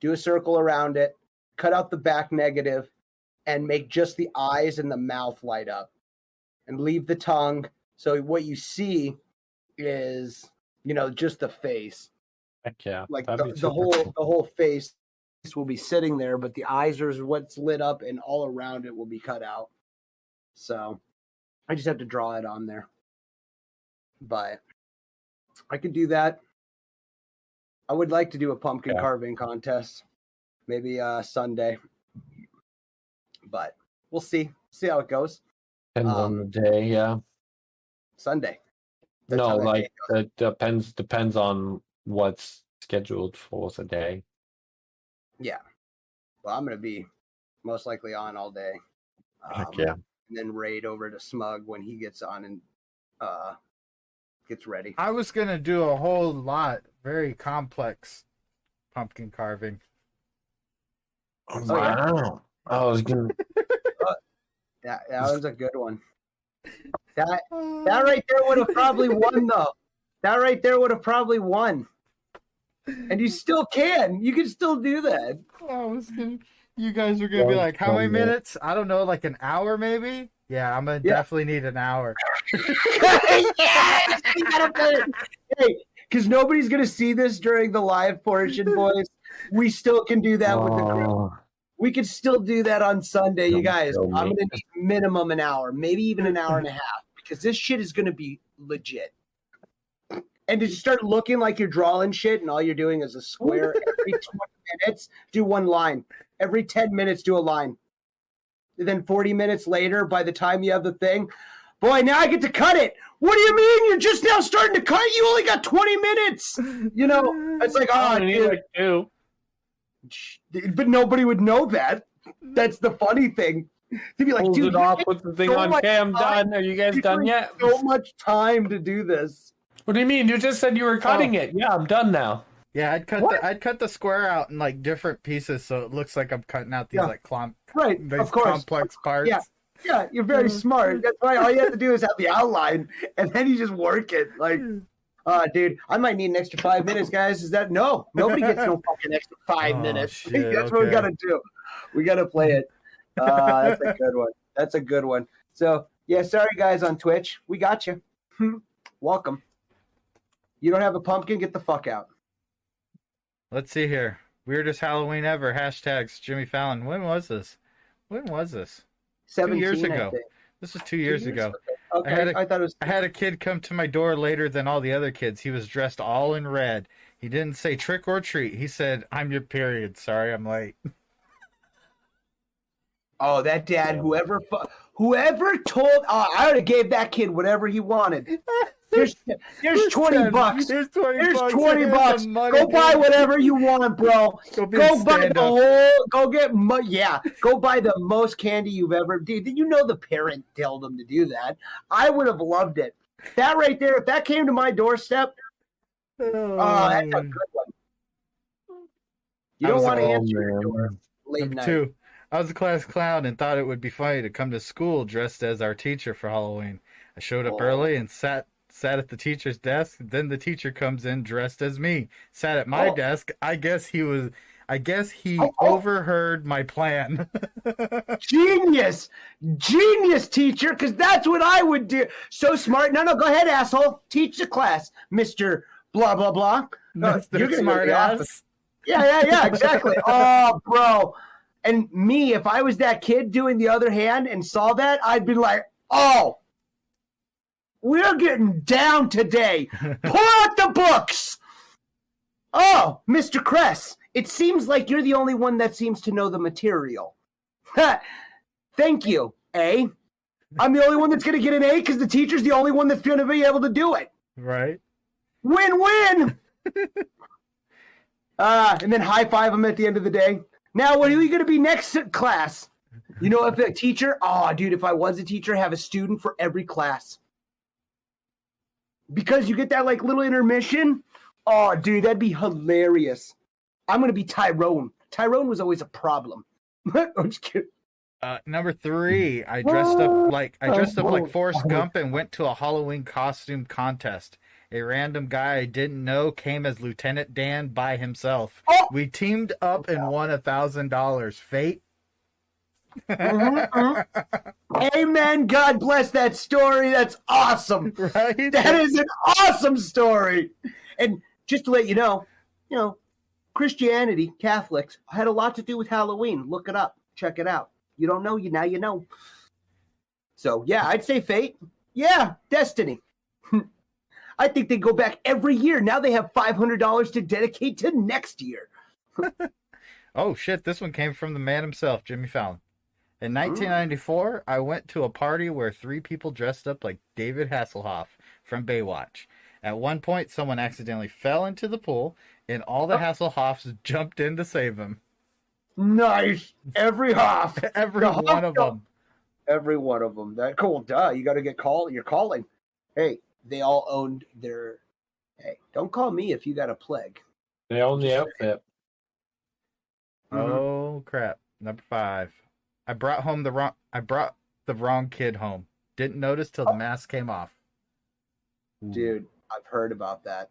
do a circle around it, cut out the back negative, and make just the eyes and the mouth light up. And leave the tongue. So what you see is, just the face. Heck yeah. Like the whole face will be sitting there, but the eyes are what's lit up, and all around it will be cut out. So I just have to draw it on there. But I could do that. I would like to do a pumpkin carving contest. Maybe Sunday. But we'll see. See how it goes. Depends on the day, yeah. Sunday. No, like it depends on what's scheduled for the day. Yeah. Well, I'm going to be most likely on all day. Yeah. And then raid over to Smug when he gets on and gets ready. I was going to do a whole lot, very complex pumpkin carving. Oh, wow. I was going to... that was a good one. That right there would have probably won, though. That right there would have probably won. And you still can. You can still do that. You guys are gonna be like, how many minutes? I don't know, like an hour maybe? Yeah, I'm gonna definitely need an hour. Yes! Hey, because nobody's gonna see this during the live portion, boys. We still can do that with the group. We can still do that on Sunday, you guys. I'm gonna need minimum an hour, maybe even an hour and a half, because this shit is gonna be legit. And to start looking like you're drawing shit and all you're doing is a square every 20 minutes, do one line. Every 10 minutes, do a line. And then 40 minutes later, by the time you have the thing, boy, now I get to cut it. What do you mean? You're just now starting to cut? You only got 20 minutes. You know, it's like, oh, dude. Like two. But nobody would know that. That's the funny thing. To be like, Pulls dude, it off, puts the thing on. Okay, I'm done. Are you guys done yet? So much time to do this. What do you mean? You just said you were cutting it. Yeah, I'm done now. Yeah, I'd cut the square out in like different pieces so it looks like I'm cutting out these like of course. complex parts. Yeah, you're very smart. That's why all you have to do is have the outline and then you just work it. Like, dude, I might need an extra 5 minutes, guys. Is that no? Nobody gets no fucking extra 5 minutes. Shit, That's what we gotta do. We gotta play it. That's a good one. That's a good one. So yeah, sorry guys on Twitch. We got you. Welcome. You don't have a pumpkin? Get the fuck out. Let's see here. Weirdest Halloween ever. Hashtags Jimmy Fallon. When was this? 2 years ago. This was 2 years ago. Okay, I thought it was. I had a kid come to my door later than all the other kids. He was dressed all in red. He didn't say trick or treat. He said, "I'm your period. Sorry, I'm late." Oh, that dad, whoever told, I would have gave that kid whatever he wanted. There's $20. Here's 20 bucks. Go buy whatever you want, bro. Go buy go buy the most candy you've ever. Did you know the parent told him to do that? I would have loved it. That right there, if that came to my doorstep, that's a good one. You don't want to answer your door late Number night. 2. I was a class clown and thought it would be funny to come to school dressed as our teacher for Halloween. I showed up early and sat at the teacher's desk. Then the teacher comes in dressed as me. Sat at my desk. I guess he overheard my plan. Genius, teacher, because that's what I would do. So smart. No, go ahead, asshole. Teach the class, Mr. Blah, blah, blah. Mr. Smart ass. Yeah, exactly. Oh, bro. And me, if I was that kid doing the other hand and saw that, I'd be like, oh, we're getting down today. Pull out the books. Oh, Mr. Kress, it seems like you're the only one that seems to know the material. Thank you, A. I'm the only one that's going to get an A because the teacher's the only one that's going to be able to do it. Right. Win-win. And then high-five them at the end of the day. Now, what are you going to be next class? You know, if a teacher, dude, if I was a teacher, have a student for every class. Because you get that, like, little intermission. Oh, dude, that'd be hilarious. I'm going to be Tyrone. Tyrone was always a problem. I'm just kidding. Number 3, I dressed up like Forrest Gump and went to a Halloween costume contest. A random guy I didn't know came as Lieutenant Dan by himself. Oh! We teamed up and won $1,000. Fate. Amen. God bless that story. That's awesome. Right? That is an awesome story. And just to let you know, Christianity, Catholics, had a lot to do with Halloween. Look it up. Check it out. You don't know, now you know. So, yeah, I'd say fate. Yeah, destiny. I think they go back every year. Now they have $500 to dedicate to next year. Oh, shit. This one came from the man himself, Jimmy Fallon. In 1994, I went to a party where 3 people dressed up like David Hasselhoff from Baywatch. At one point, someone accidentally fell into the pool, and all the Hasselhoffs jumped in to save him. Nice. Every Hoff. Every one of them. Every one of them. That cool. Duh. You got to get called. You're calling. Hey, they all owned their. Hey, don't call me if you got a plague. They own the outfit. Oh crap! Number 5. I brought the wrong kid home. Didn't notice till the mask came off. Dude, I've heard about that.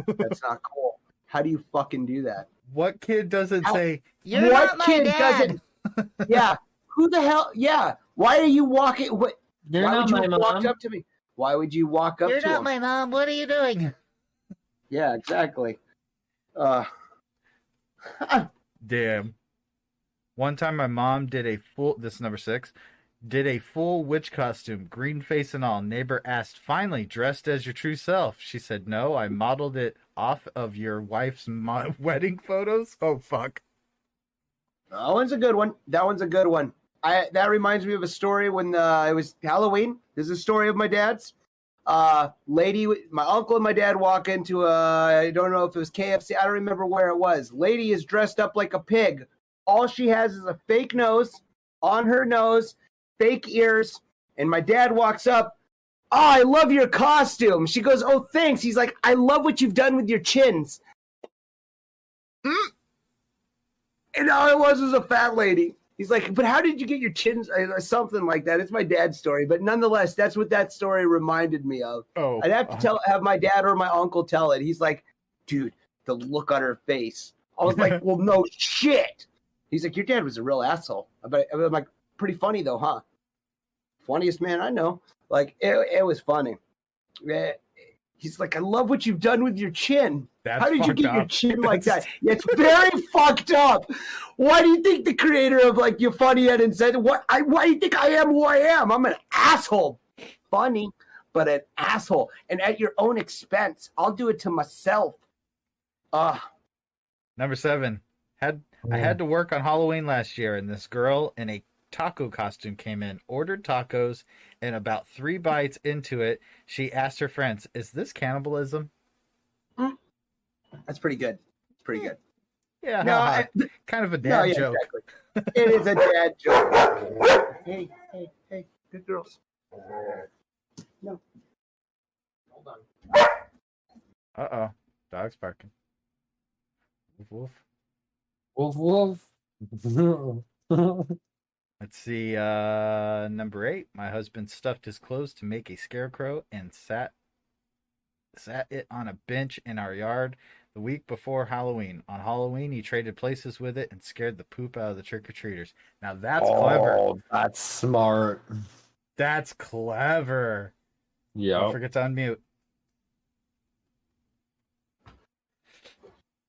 That's not cool. How do you fucking do that? What kid doesn't say, "You're not my dad"? Yeah. Who the hell? Yeah. Why are you walking? What? You're why not would you my walk mom. up to me? Why would you walk up You're to not him? my mom. What are you doing? Yeah, exactly. damn. One time my mom did a full, this is number 6, did a full witch costume, green face and all. Neighbor asked, finally, dressed as your true self. She said, no, I modeled it off of your wife's wedding photos. Oh, fuck. That one's a good one. That one's a good one. That reminds me of a story when it was Halloween. This is a story of my dad's. Lady, my uncle and my dad walk into I don't know if it was KFC. I don't remember where it was. Lady is dressed up like a pig. All she has is a fake nose on her nose, fake ears. And my dad walks up. Oh, I love your costume. She goes, oh, thanks. He's like, I love what you've done with your chins. And all it was a fat lady. He's like, but how did you get your chins? Or something like that. It's my dad's story. But nonetheless, that's what that story reminded me of. Oh, I'd have to have my dad or my uncle tell it. He's like, dude, the look on her face. I was like, well, no shit. He's like, your dad was a real asshole. But I'm like, pretty funny though, huh? Funniest man I know. Like, it was funny. He's like, I love what you've done with your chin. That's how did you get up. your chin like that? Yeah, it's very fucked up. Why do you think the creator of like You Funny Ed and said, why do you think I am who I am? I'm an asshole. Funny, but an asshole. And at your own expense. I'll do it to myself. Number 7. I had to work on Halloween last year, and this girl in a taco costume came in, ordered tacos, and about 3 bites into it, she asked her friends, is this cannibalism? That's pretty good. It's pretty good. Yeah, no, kind of a dad joke. Exactly. It is a dad joke. Hey, good girls. No. Hold on. Uh-oh. Dog's barking. Woof, Woof, woof. Let's see. Number 8. My husband stuffed his clothes to make a scarecrow and sat it on a bench in our yard the week before Halloween. On Halloween, he traded places with it and scared the poop out of the trick-or-treaters. Now that's clever. Oh, that's smart. That's clever. Yeah. Don't forget to unmute.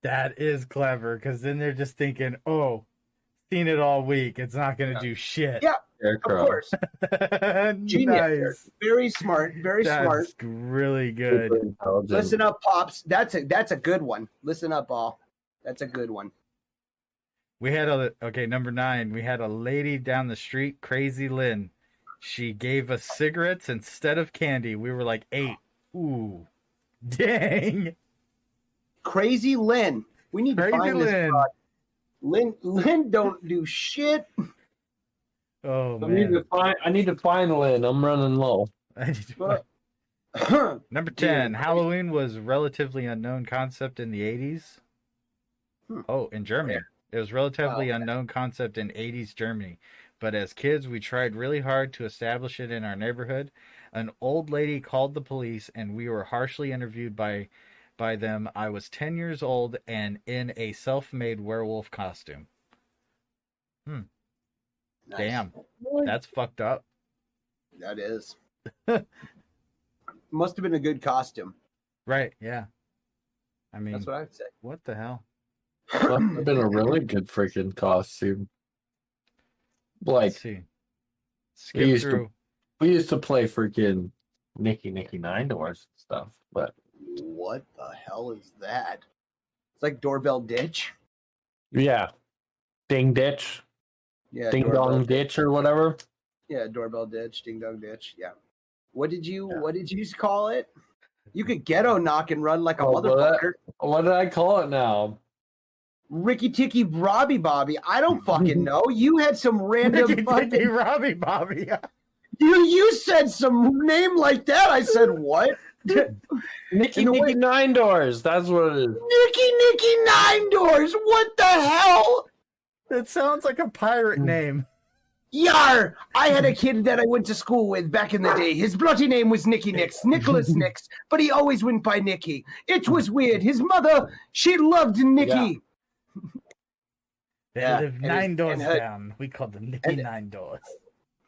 That is clever, because then they're just thinking, oh, seen it all week. It's not going to do shit. Yeah, Scarecrow. of course. Genius. Nice. Very smart. Very smart. That's really good. Listen up, Pops. That's a good one. Listen up, all. That's a good one. We had number 9. We had a lady down the street, Crazy Lynn. She gave us cigarettes instead of candy. We were like 8. Ooh. Dang. Crazy Lynn. We need to find this broad. Lynn don't do shit. Oh man. I need to find Lynn. I'm running low. Number 10. Halloween was a relatively unknown concept in the 80s. Oh, in Germany. It was relatively unknown concept in 80s Germany. But as kids, we tried really hard to establish it in our neighborhood. An old lady called the police, and we were harshly interviewed by them. I was 10 years old and in a self-made werewolf costume. Nice. Damn. That's fucked up. That is. Must have been a good costume. Right, yeah. I mean, that's what I'd say. What the hell? Must have been a really good freaking costume. Like, let's see. Skip through. We used to play freaking Nicky 9 Doors and stuff, but what the hell is that? It's like Doorbell Ditch. Yeah. Ding Ditch. Yeah. Ding Dong Ditch or whatever. Yeah, Doorbell Ditch, Ding Dong Ditch. Yeah. What did you call it? You could ghetto knock and run like a motherfucker. What did I call it now? Ricky Ticky Robbie Bobby. I don't fucking know. You had some random Ricky Ticky Robbie Bobby. You said some name like that. I said what? Nicky Nine Doors. That's what it is. Nicky Nine Doors. What the hell? It sounds like a pirate name. Yar! I had a kid that I went to school with back in the day. His bloody name was Nicky Nix, Nicholas Nix, but he always went by Nicky. It was weird. His mother, she loved Nicky. They live 9 doors down. We call them Nicky Nine Doors.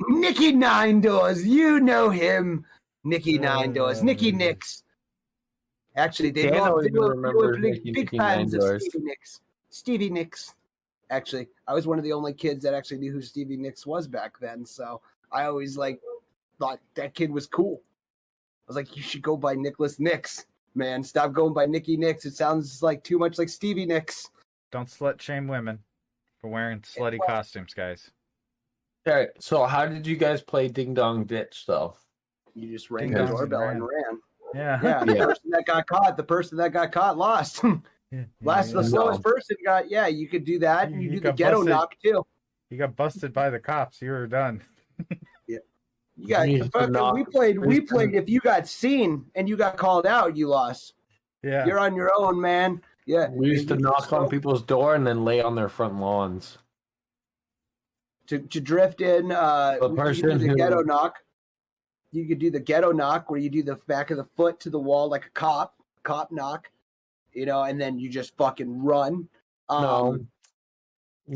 Nicky Nine Doors. You know him. Nicky Nine Doors. Nicky Nix. Actually, they were big fans of Stevie Nicks. Stevie Nicks. Actually, I was one of the only kids that actually knew who Stevie Nicks was back then. So I always thought that kid was cool. I was like, you should go by Nicholas Nicks, man. Stop going by Nicky Nicks. It sounds like too much like Stevie Nicks. Don't slut shame women for wearing slutty costumes, guys. Okay, so how did you guys play Ding Dong Ditch, though? You just rang the doorbell and ran. Yeah. The person that got caught lost. The slowest person got, you could do that. You do the ghetto knock too. You got busted by the cops. You were done. Yeah. We played if you got seen and you got called out, you lost. Yeah. You're on your own, man. Yeah. We used to knock on people's door and then lay on their front lawns. To drift in, ghetto knock. You could do the ghetto knock where you do the back of the foot to the wall like a cop knock. And then you just fucking run. We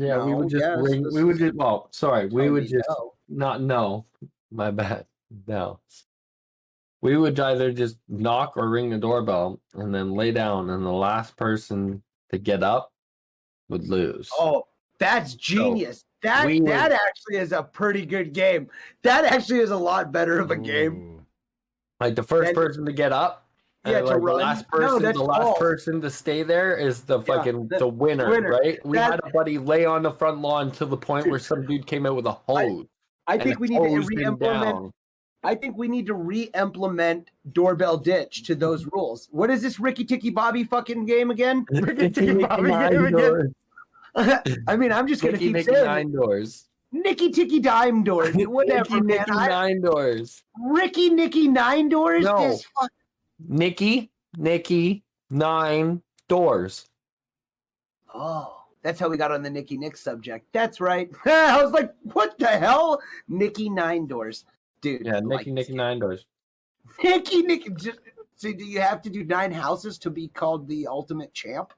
would just ring. We would just. Well, sorry, we would just not know. My bad. No, we would either just knock or ring the doorbell and then lay down, and the last person to get up would lose. Oh, that's genius. That actually is a pretty good game. That actually is a lot better of a game. Like the first person to get up. Yeah, to run. The last person to stay there is the winner, right? We had a buddy lay on the front lawn to the point where some dude came out with a hose. I think we need to re-implement. I think we need to re-implement Doorbell Ditch to those rules. What is this Ricky Ticky Bobby fucking game again? Ricky Ticky Bobby game again. I mean, I'm just gonna keep saying Nine Doors. Nicky Ticky Dime Doors. Whatever, man. Nine Doors. Ricky Nicky Nine Doors. No. Nicky 9 Doors. Oh, that's how we got on the Nicky Nick subject. That's right. I was like, what the hell? Nicky Nine Doors. Dude. Yeah, Nicky 9 Doors. Nicky. So do you have to do 9 houses to be called the ultimate champ?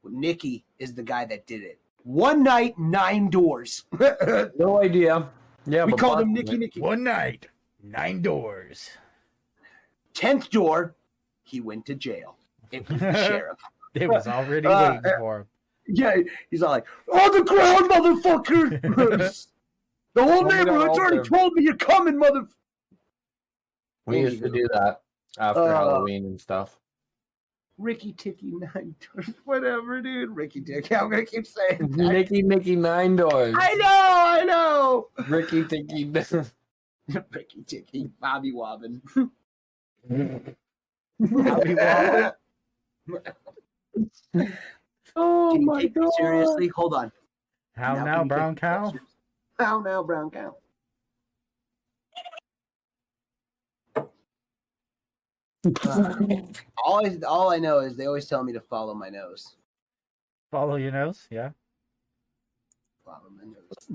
Well, Nicky is the guy that did it. One night, 9 doors. No idea. Yeah, we called him Nicky. One night, 9 doors. 10th door, he went to jail. It was the sheriff. It was already waiting for him. Yeah, he's all like, on the ground, motherfucker! The whole neighborhood's already told me you're coming, motherfucker! We used to do that after Halloween and stuff. Ricky Ticky 9 Doors. Whatever, dude. Ricky Ticky. I'm going to keep saying that. Nicky 9 Doors. I know. Ricky Ticky. Ricky Ticky. Bobby Wobbin. Bobby Wobbin. Oh my God. Seriously? Hold on. How now, brown cow? How now, brown cow? All I know is they always tell me to follow my nose. Follow your nose? Yeah. Follow my nose.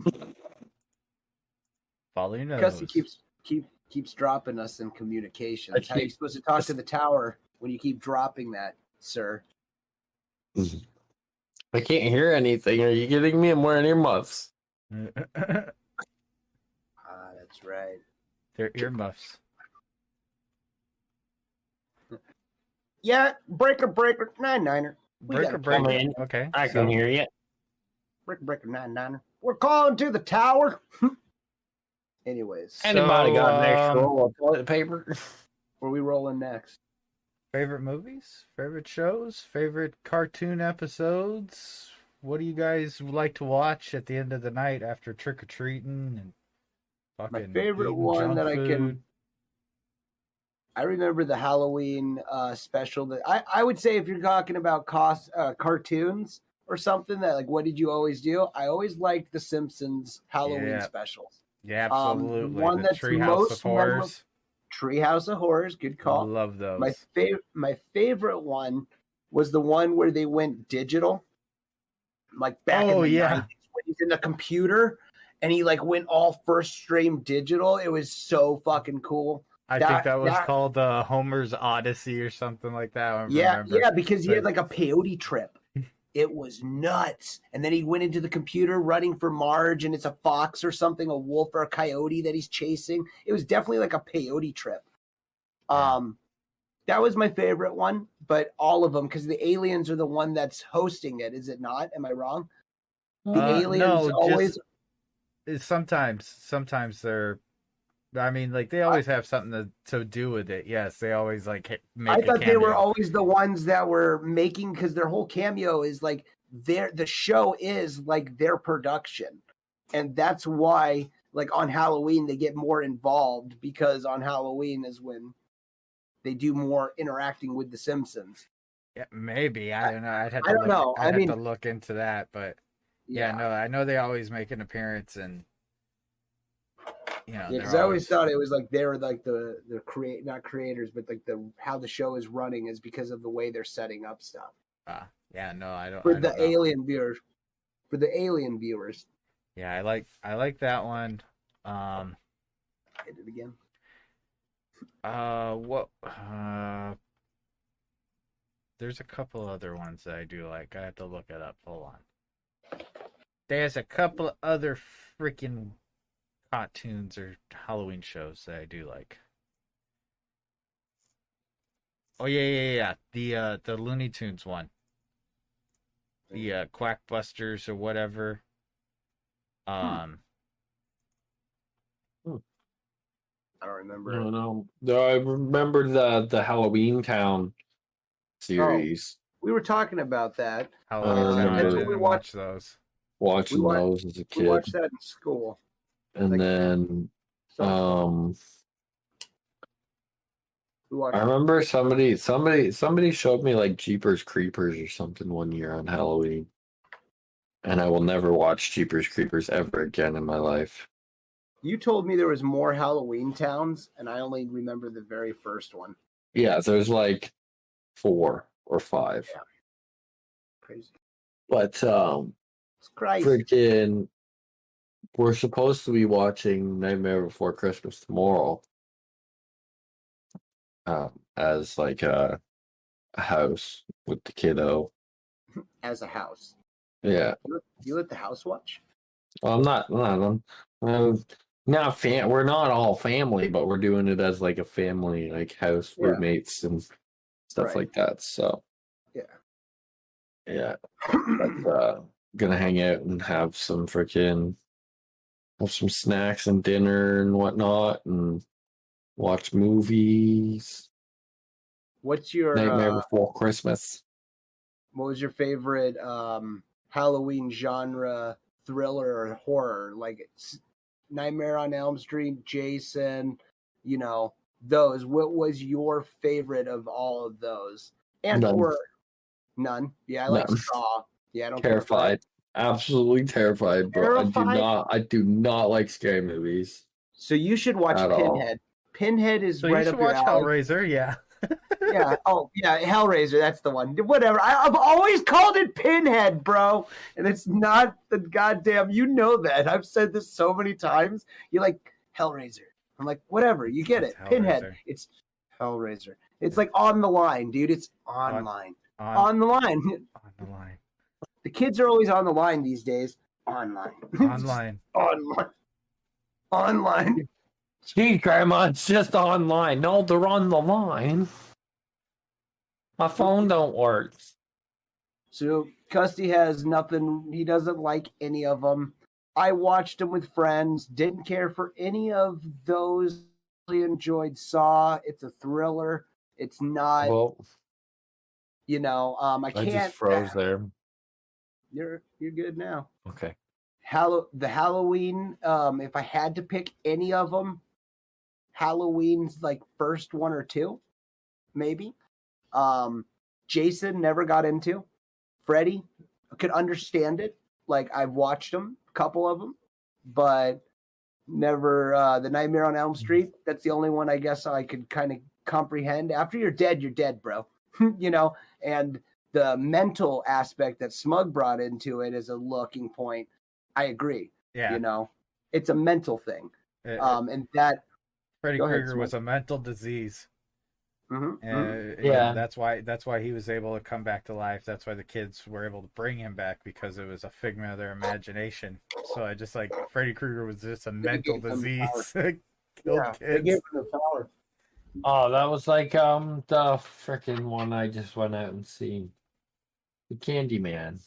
Follow your nose. Because he keeps dropping us in communications. How are you supposed to talk to the tower when you keep dropping that, sir? I can't hear anything. Are you kidding me? I'm wearing earmuffs. That's right. They're earmuffs. Yeah, breaker, 9-9er. Breaker. Okay. I can hear you. Breaker, 9-9er. We're calling to the tower. Anyways. Anybody got an extra roll of toilet paper? Where we rolling next? Favorite movies? Favorite shows? Favorite cartoon episodes? What do you guys like to watch at the end of the night after trick-or-treating and fucking my favorite one that food? I remember the Halloween special that I would say if you're talking about cartoons or something that like what did you always do? I always liked the Simpsons Halloween specials. Yeah, absolutely. The one the that's Treehouse of most memorable, Horrors. Treehouse of Horrors, good call. Love those. My favorite one was the one where they went digital, like back in the 90s when he's in the computer and he like went all first stream digital. It was so fucking cool. I think that was called Homer's Odyssey or something like that. Yeah, because he had like a peyote trip. It was nuts. And then he went into the computer running for Marge, and it's a fox or something, a wolf or a coyote that he's chasing. It was definitely like a peyote trip. That was my favorite one, but all of them, because the aliens are the one that's hosting it, is it not? Am I wrong? The aliens always. Sometimes they're. I mean, like they always have something to do with it. Yes, they always like make. I thought they were always the ones that were making, because their whole cameo is like the show is like their production, and that's why like on Halloween they get more involved, because on Halloween is when they do more interacting with the Simpsons. Yeah, maybe I don't know. I'd have to look into that, but no, I know they always make an appearance and. Because I always thought it was like they were like the not creators, but like how the show is running is because of the way they're setting up stuff. I don't. For the alien viewers. Yeah, I like that one. Hit it again. There's a couple other ones that I do like. I have to look it up. Hold on. There's a couple of other freaking cartoons or Halloween shows that I do like. Oh yeah. The Looney Tunes one. The Quackbusters or whatever. I don't remember. I don't know. I remember the Halloween Town series. We were talking about that. We watched those. Watching those as a kid. We watched that in school. And then I remember somebody showed me like Jeepers Creepers or something one year on Halloween. And I will never watch Jeepers Creepers ever again in my life. You told me there was more Halloween Towns, and I only remember the very first one. Yeah, there's like 4 or 5. Yeah. Crazy. But it's crazy. Freaking we're supposed to be watching Nightmare Before Christmas tomorrow as like a house with the kiddo. As a house. Yeah. You let the house watch? Well, we're not all family, but we're doing it as like a family, like house roommates and stuff like that. So yeah. But, gonna hang out and have some snacks and dinner and whatnot and watch movies. What's your Nightmare Before Christmas? What was your favorite Halloween genre, thriller or horror? Like Nightmare on Elm Street, Jason, those. What was your favorite of all of those? And horror? None. Yeah, I like Saw. Yeah, I don't. Terrified. Absolutely terrified, bro. I do not like scary movies. So you should watch Pinhead. Pinhead is right up your alley. You should watch Hellraiser, yeah. Yeah. Oh, yeah. Hellraiser. That's the one. Whatever. I've always called it Pinhead, bro, and it's not the goddamn. You know that. I've said this so many times. You're like Hellraiser. I'm like, whatever. You get it. Pinhead. It's Hellraiser. It's like on the line, dude. It's online. On the line. On the line. The kids are always on the line these days. Online. Online. Gee, Grandma, it's just online. No, they're on the line. My phone don't work. So Custy has nothing. He doesn't like any of them. I watched them with friends. Didn't care for any of those. Really enjoyed Saw. It's a thriller. It's not. Well, I can't. I just froze there. You're good now. Okay. The Halloween. If I had to pick any of them, Halloween's like first one or two, maybe. Jason never got into. Freddy, could understand it. Like I've watched them, a couple of them, but never. The Nightmare on Elm Street. That's the only one I guess I could kind of comprehend. After you're dead, bro. You know, and the mental aspect that Smug brought into it as a looking point, I agree. Yeah, you know, it's a mental thing. And that Freddy Krueger was a mental disease. Mm-hmm. And that's why he was able to come back to life. That's why the kids were able to bring him back, because it was a figment of their imagination. So I just like Freddy Krueger was just a mental disease. Killed kids. They gave him the power. Oh, that was like the freaking one I just went out and seen, the Candyman.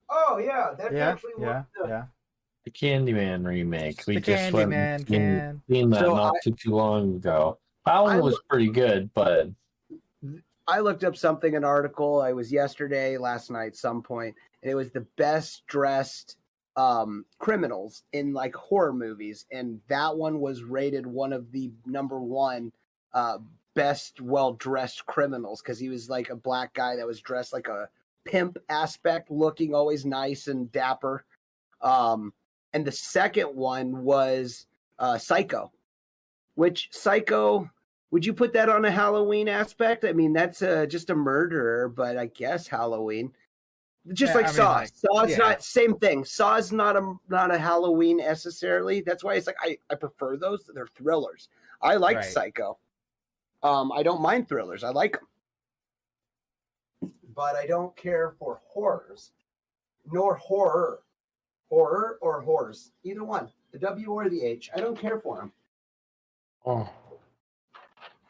Oh yeah, that's actually the Candyman remake. We the just went and seen that not too long ago. That one was pretty good, but I looked up something, an article. It was last night, some point, and it was the best dressed criminals in like horror movies, and that one was rated one of the number one best well-dressed criminals, because he was like a black guy that was dressed like a pimp aspect, looking always nice and dapper. And the second one was Psycho, which Psycho, would you put that on a Halloween aspect? I mean, that's just a murderer, but I guess Halloween. Just like Saw. Saw's not same thing. Saw's not a Halloween necessarily. That's why it's like I prefer those. They're thrillers. I like Psycho. I don't mind thrillers. I like them. But I don't care for horrors, nor horror. Horror or horrors. Either one. The W or the H. I don't care for them. Oh.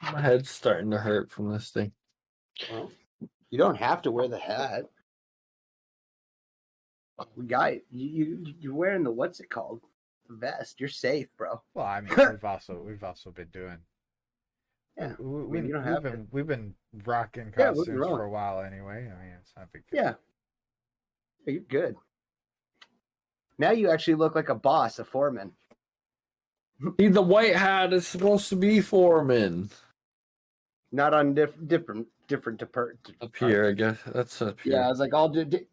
My head's starting to hurt from this thing. Well, you don't have to wear the hat. We got you're wearing the what's it called? The vest. You're safe, bro. Well, I mean, we've also been doing. Yeah, we've been rocking costumes for a while anyway. I mean, it's not a big deal. Yeah, you're good. Now you actually look like a boss, a foreman. See, the white hat is supposed to be foreman. Not on different up here, I guess. That's up here. Yeah, I was like,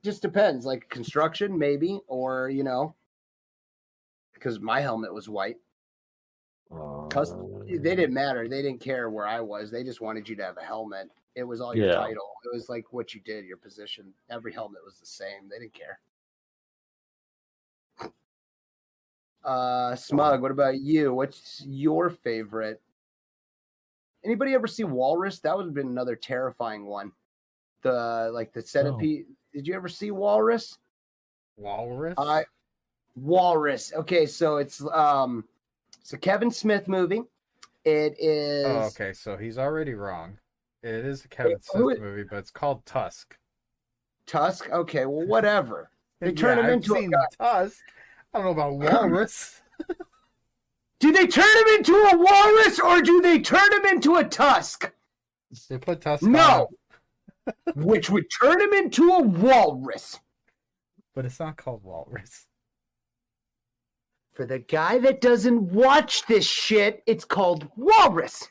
just depends. Like construction, maybe, or because my helmet was white. They didn't matter. They didn't care where I was. They just wanted you to have a helmet. It was all your title. It was like what you did, your position. Every helmet was the same. They didn't care. Smug, what about you? What's your favorite? Anybody ever see Walrus? That would have been another terrifying one. The centipede. Oh. Did you ever see Walrus? Walrus? Walrus. Okay, so it's a Kevin Smith movie. It is. Oh, okay. So he's already wrong. It is a Kevin Smith movie, but it's called Tusk. Tusk. Okay, well, whatever. They turn him into a guy. Tusk. I don't know about Walrus. Do they turn him into a walrus or do they turn him into a tusk? They put Tusk on. Which would turn him into a walrus. But it's not called Walrus. For the guy that doesn't watch this shit, it's called Walrus.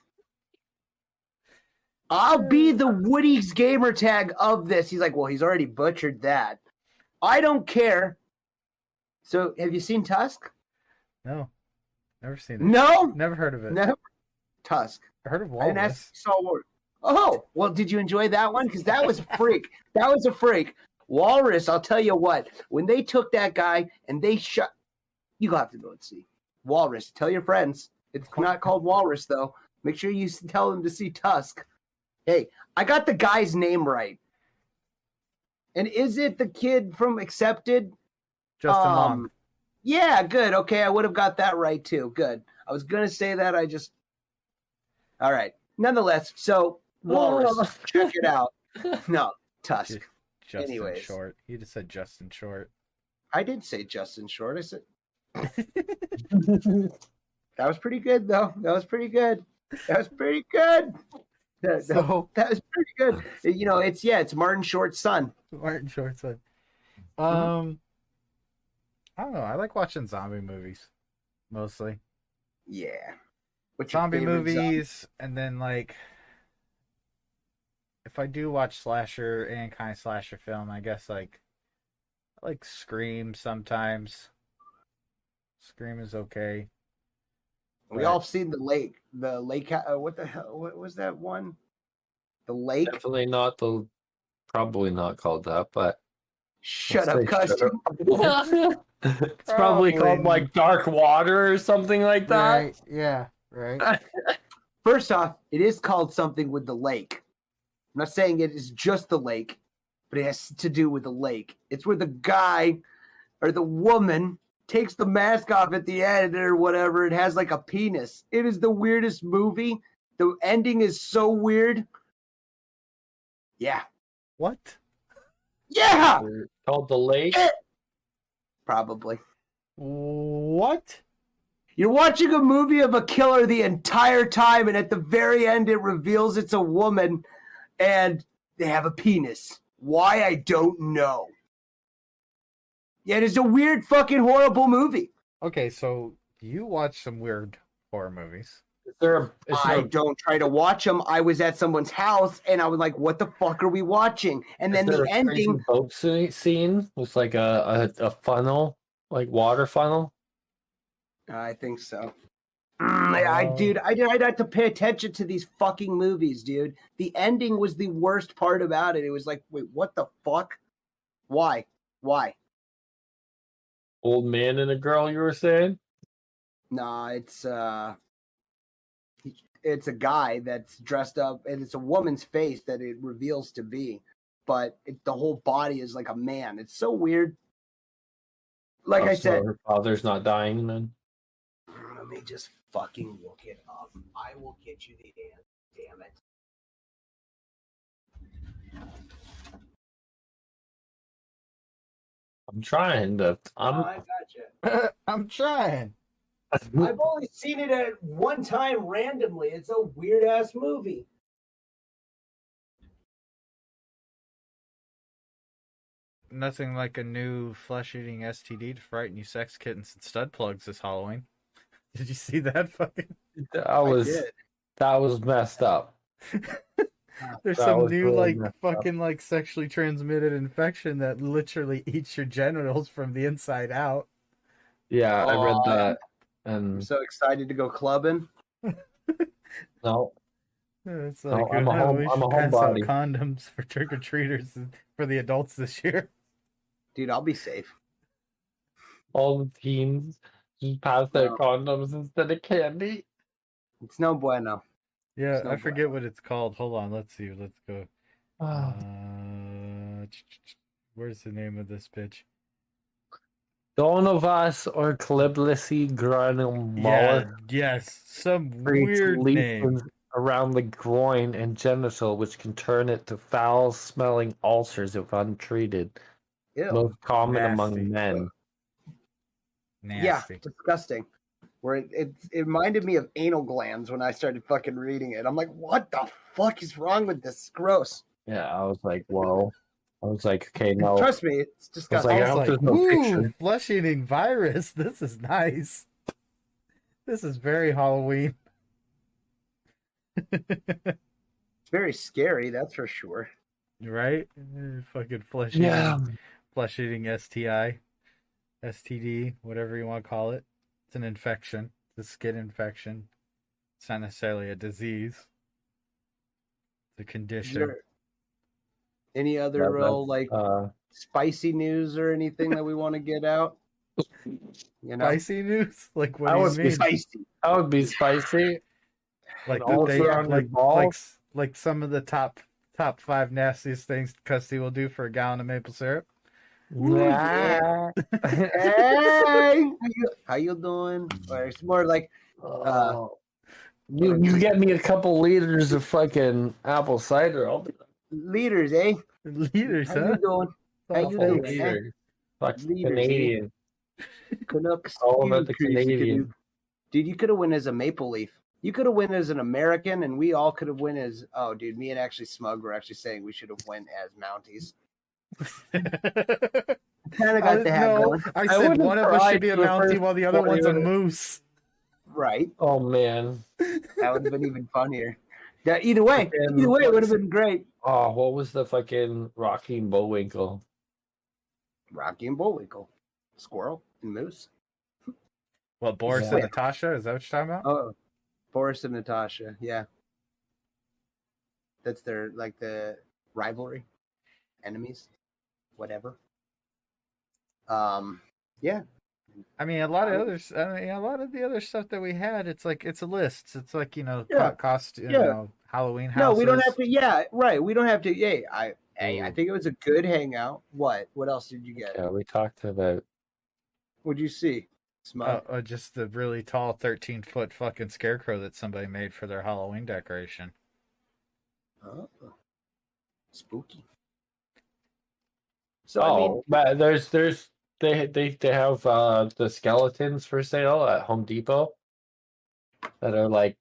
I'll be the Woody's gamer tag of this. He's like, well, he's already butchered that. I don't care. So, have you seen Tusk? No. Never seen it. No? Never heard of it. Never. Tusk. I heard of Walrus. Oh, well, did you enjoy that one? Because that was a freak. That was a freak. Walrus, I'll tell you what. When they took that guy and they shot... You have to go and see. Walrus. Tell your friends. It's not called Walrus, though. Make sure you tell them to see Tusk. Hey, I got the guy's name right. And is it the kid from Accepted? Justin Long. Yeah, good. Okay, I would have got that right too. Good. I was gonna say that. All right. Nonetheless, so Walrus, check it out. No, Tusk. Justin Short. You just said Justin Short. I did say Justin Short. I said that was pretty good, though. That was pretty good. That was pretty good. That was pretty good. It's Martin Short's son. Martin Short's son. I don't know. I like watching zombie movies, mostly. Yeah. What's zombie movies, and then like if I do watch slasher and kind of slasher film, I guess like I like Scream sometimes. Scream is okay. We all seen the lake. The lake. What the hell? What was that one? The lake. Definitely not probably not called that, but Shut up, Custom. It's probably called like Dark Water or something like that. Right. Yeah. Right. First off, it is called something with the lake. I'm not saying it is just the lake, but it has to do with the lake. It's where the guy or the woman takes the mask off at the end or whatever. It has like a penis. It is the weirdest movie. The ending is so weird. Yeah. What? Yeah. Called The Lake? Probably. What? You're watching a movie of a killer the entire time, and at the very end, it reveals it's a woman, and they have a penis. Why, I don't know. Yeah, it is a weird, fucking, horrible movie. Okay, so you watch some weird horror movies. I don't try to watch them. I was at someone's house, and I was like, what the fuck are we watching? And then the ending... boat scene with like a funnel, like water funnel? I think so. Dude, I'd have to pay attention to these fucking movies, dude. The ending was the worst part about it. It was like, wait, what the fuck? Why? Old man and a girl, you were saying? Nah, it's a guy that's dressed up, and it's a woman's face that it reveals to be, but the whole body is like a man. It's so weird. Like I said, her father's not dying then. Let me just fucking look it up. I will get you the damn it. I'm trying to. I gotcha. I'm trying. I've only seen it at one time randomly. It's a weird ass movie. Nothing like a new flesh-eating STD to frighten you sex kittens and stud plugs this Halloween. Did you see that fucking? That was messed up. There's some new like fucking like sexually transmitted infection that literally eats your genitals from the inside out. Yeah, I read that. And I'm so excited to go clubbing. No. It's like I'm a homebody. Condoms for trick-or-treaters for the adults this year. Dude, I'll be safe. All the teens just pass their condoms instead of candy. It's no bueno. Yeah, I forget what it's called. Hold on, let's see. Let's go. Where's the name of this bitch? Donovas or Kliblisi granuloma. Yeah, yes, some weird name around the groin and genital, which can turn it to foul-smelling ulcers if untreated. Ew. Most common Nasty. among men. Nasty. Yeah, disgusting. Where it reminded me of anal glands when I started fucking reading it. I'm like, what the fuck is wrong with this? It's gross. Yeah, I was like, whoa. I was like, okay, no. Trust me, it's disgusting. I was like, flesh-eating virus. This is nice. This is very Halloween. It's very scary, that's for sure. Right? Fucking flesh-eating STI, STD, whatever you want to call it. It's an infection. It's a skin infection. It's not necessarily a disease. It's a condition. Any other spicy news or anything that we want to get out? You know? Spicy news? Like what do you mean? Spicy. That would be spicy. Like like some of the top 5 nastiest things Custy will do for a gallon of maple syrup. Yeah. Hey, how you doing? Or it's more like you get me a couple liters of fucking apple cider. Liters, eh? Liters, How huh? you doing? How you doing? Liters. Fucking Liters, Canadian. Canucks. All about the Canadian. Dude, you could have won as a Maple Leaf. You could have won as an American, and we all could have won as... Oh, dude, me and actually Smug were actually saying we should have won as Mounties. Kind of got the hat going. I said one of us should be a Mountie while the other one's a Moose. Right. Oh man, that would have been even funnier. Yeah. Either way, it would have been great. Oh, what was the fucking Rocky and Bullwinkle? Rocky and Bullwinkle, squirrel and moose. What, Boris and Natasha? Is that what you're talking about? Oh, Boris and Natasha. Yeah. That's their like the rivalry, enemies, whatever. Yeah. I mean, a lot of the other stuff that we had, it's like it's a list. It's like costume, Halloween houses. No, we don't have to. Yeah, right. We don't have to. Yeah, I think it was a good hangout. What else did you get? Yeah, we talked about. What'd you see? Just the really tall 13-foot fucking scarecrow that somebody made for their Halloween decoration. Oh, spooky. So I mean, but they have the skeletons for sale at Home Depot that are like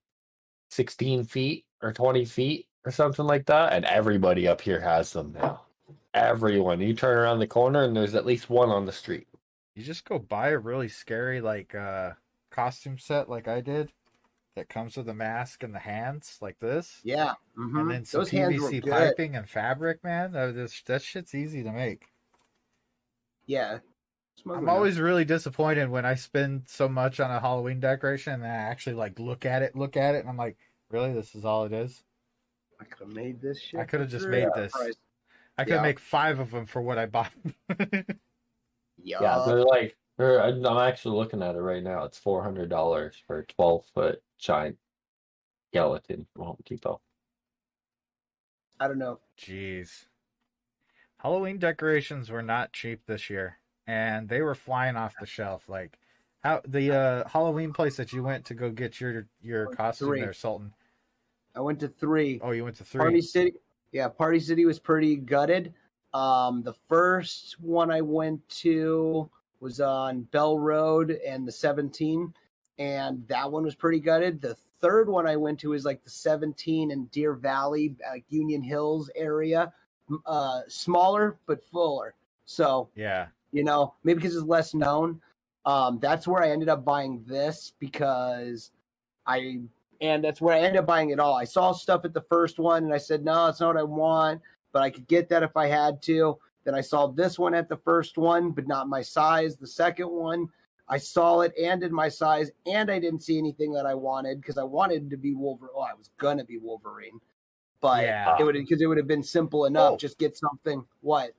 16 feet or 20 feet or something like that, and everybody up here has them now. Everyone, you turn around the corner and there's at least one on the street. You just go buy a really scary costume set like I did that comes with a mask and the hands like this. Yeah. Mm-hmm. And then some those PVC piping and fabric, man. That shit's easy to make. Yeah. I'm always really disappointed when I spend so much on a Halloween decoration and I actually look at it and I'm like, really? This is all it is? I could have made this shit. I could have just made this. Price. I could make 5 of them for what I bought. Yeah, I'm actually looking at it right now. It's $400 for a 12-foot giant skeleton from Home Depot. I don't know. Jeez. Halloween decorations were not cheap this year, and they were flying off the shelf. Like, how the Halloween place that you went to go get your costume 3. there, Sultan? I went to 3. Oh, you went to 3. Party City. Yeah, Party City was pretty gutted. The first one I went to was on Bell Road and the 17, and that one was pretty gutted. The third one I went to is like the 17 in Deer Valley, Union Hills area, smaller but fuller. So yeah, maybe because it's less known. That's where I ended up buying this and that's where I ended up buying it all. I saw stuff at the first one and I said, no, it's not what I want, but I could get that if I had to. Then I saw this one at the first one, but not my size. The second one, I saw it and in my size, and I didn't see anything that I wanted because I wanted to be Wolverine. Oh, I was gonna be Wolverine, but it would have been simple enough. Just get something. What?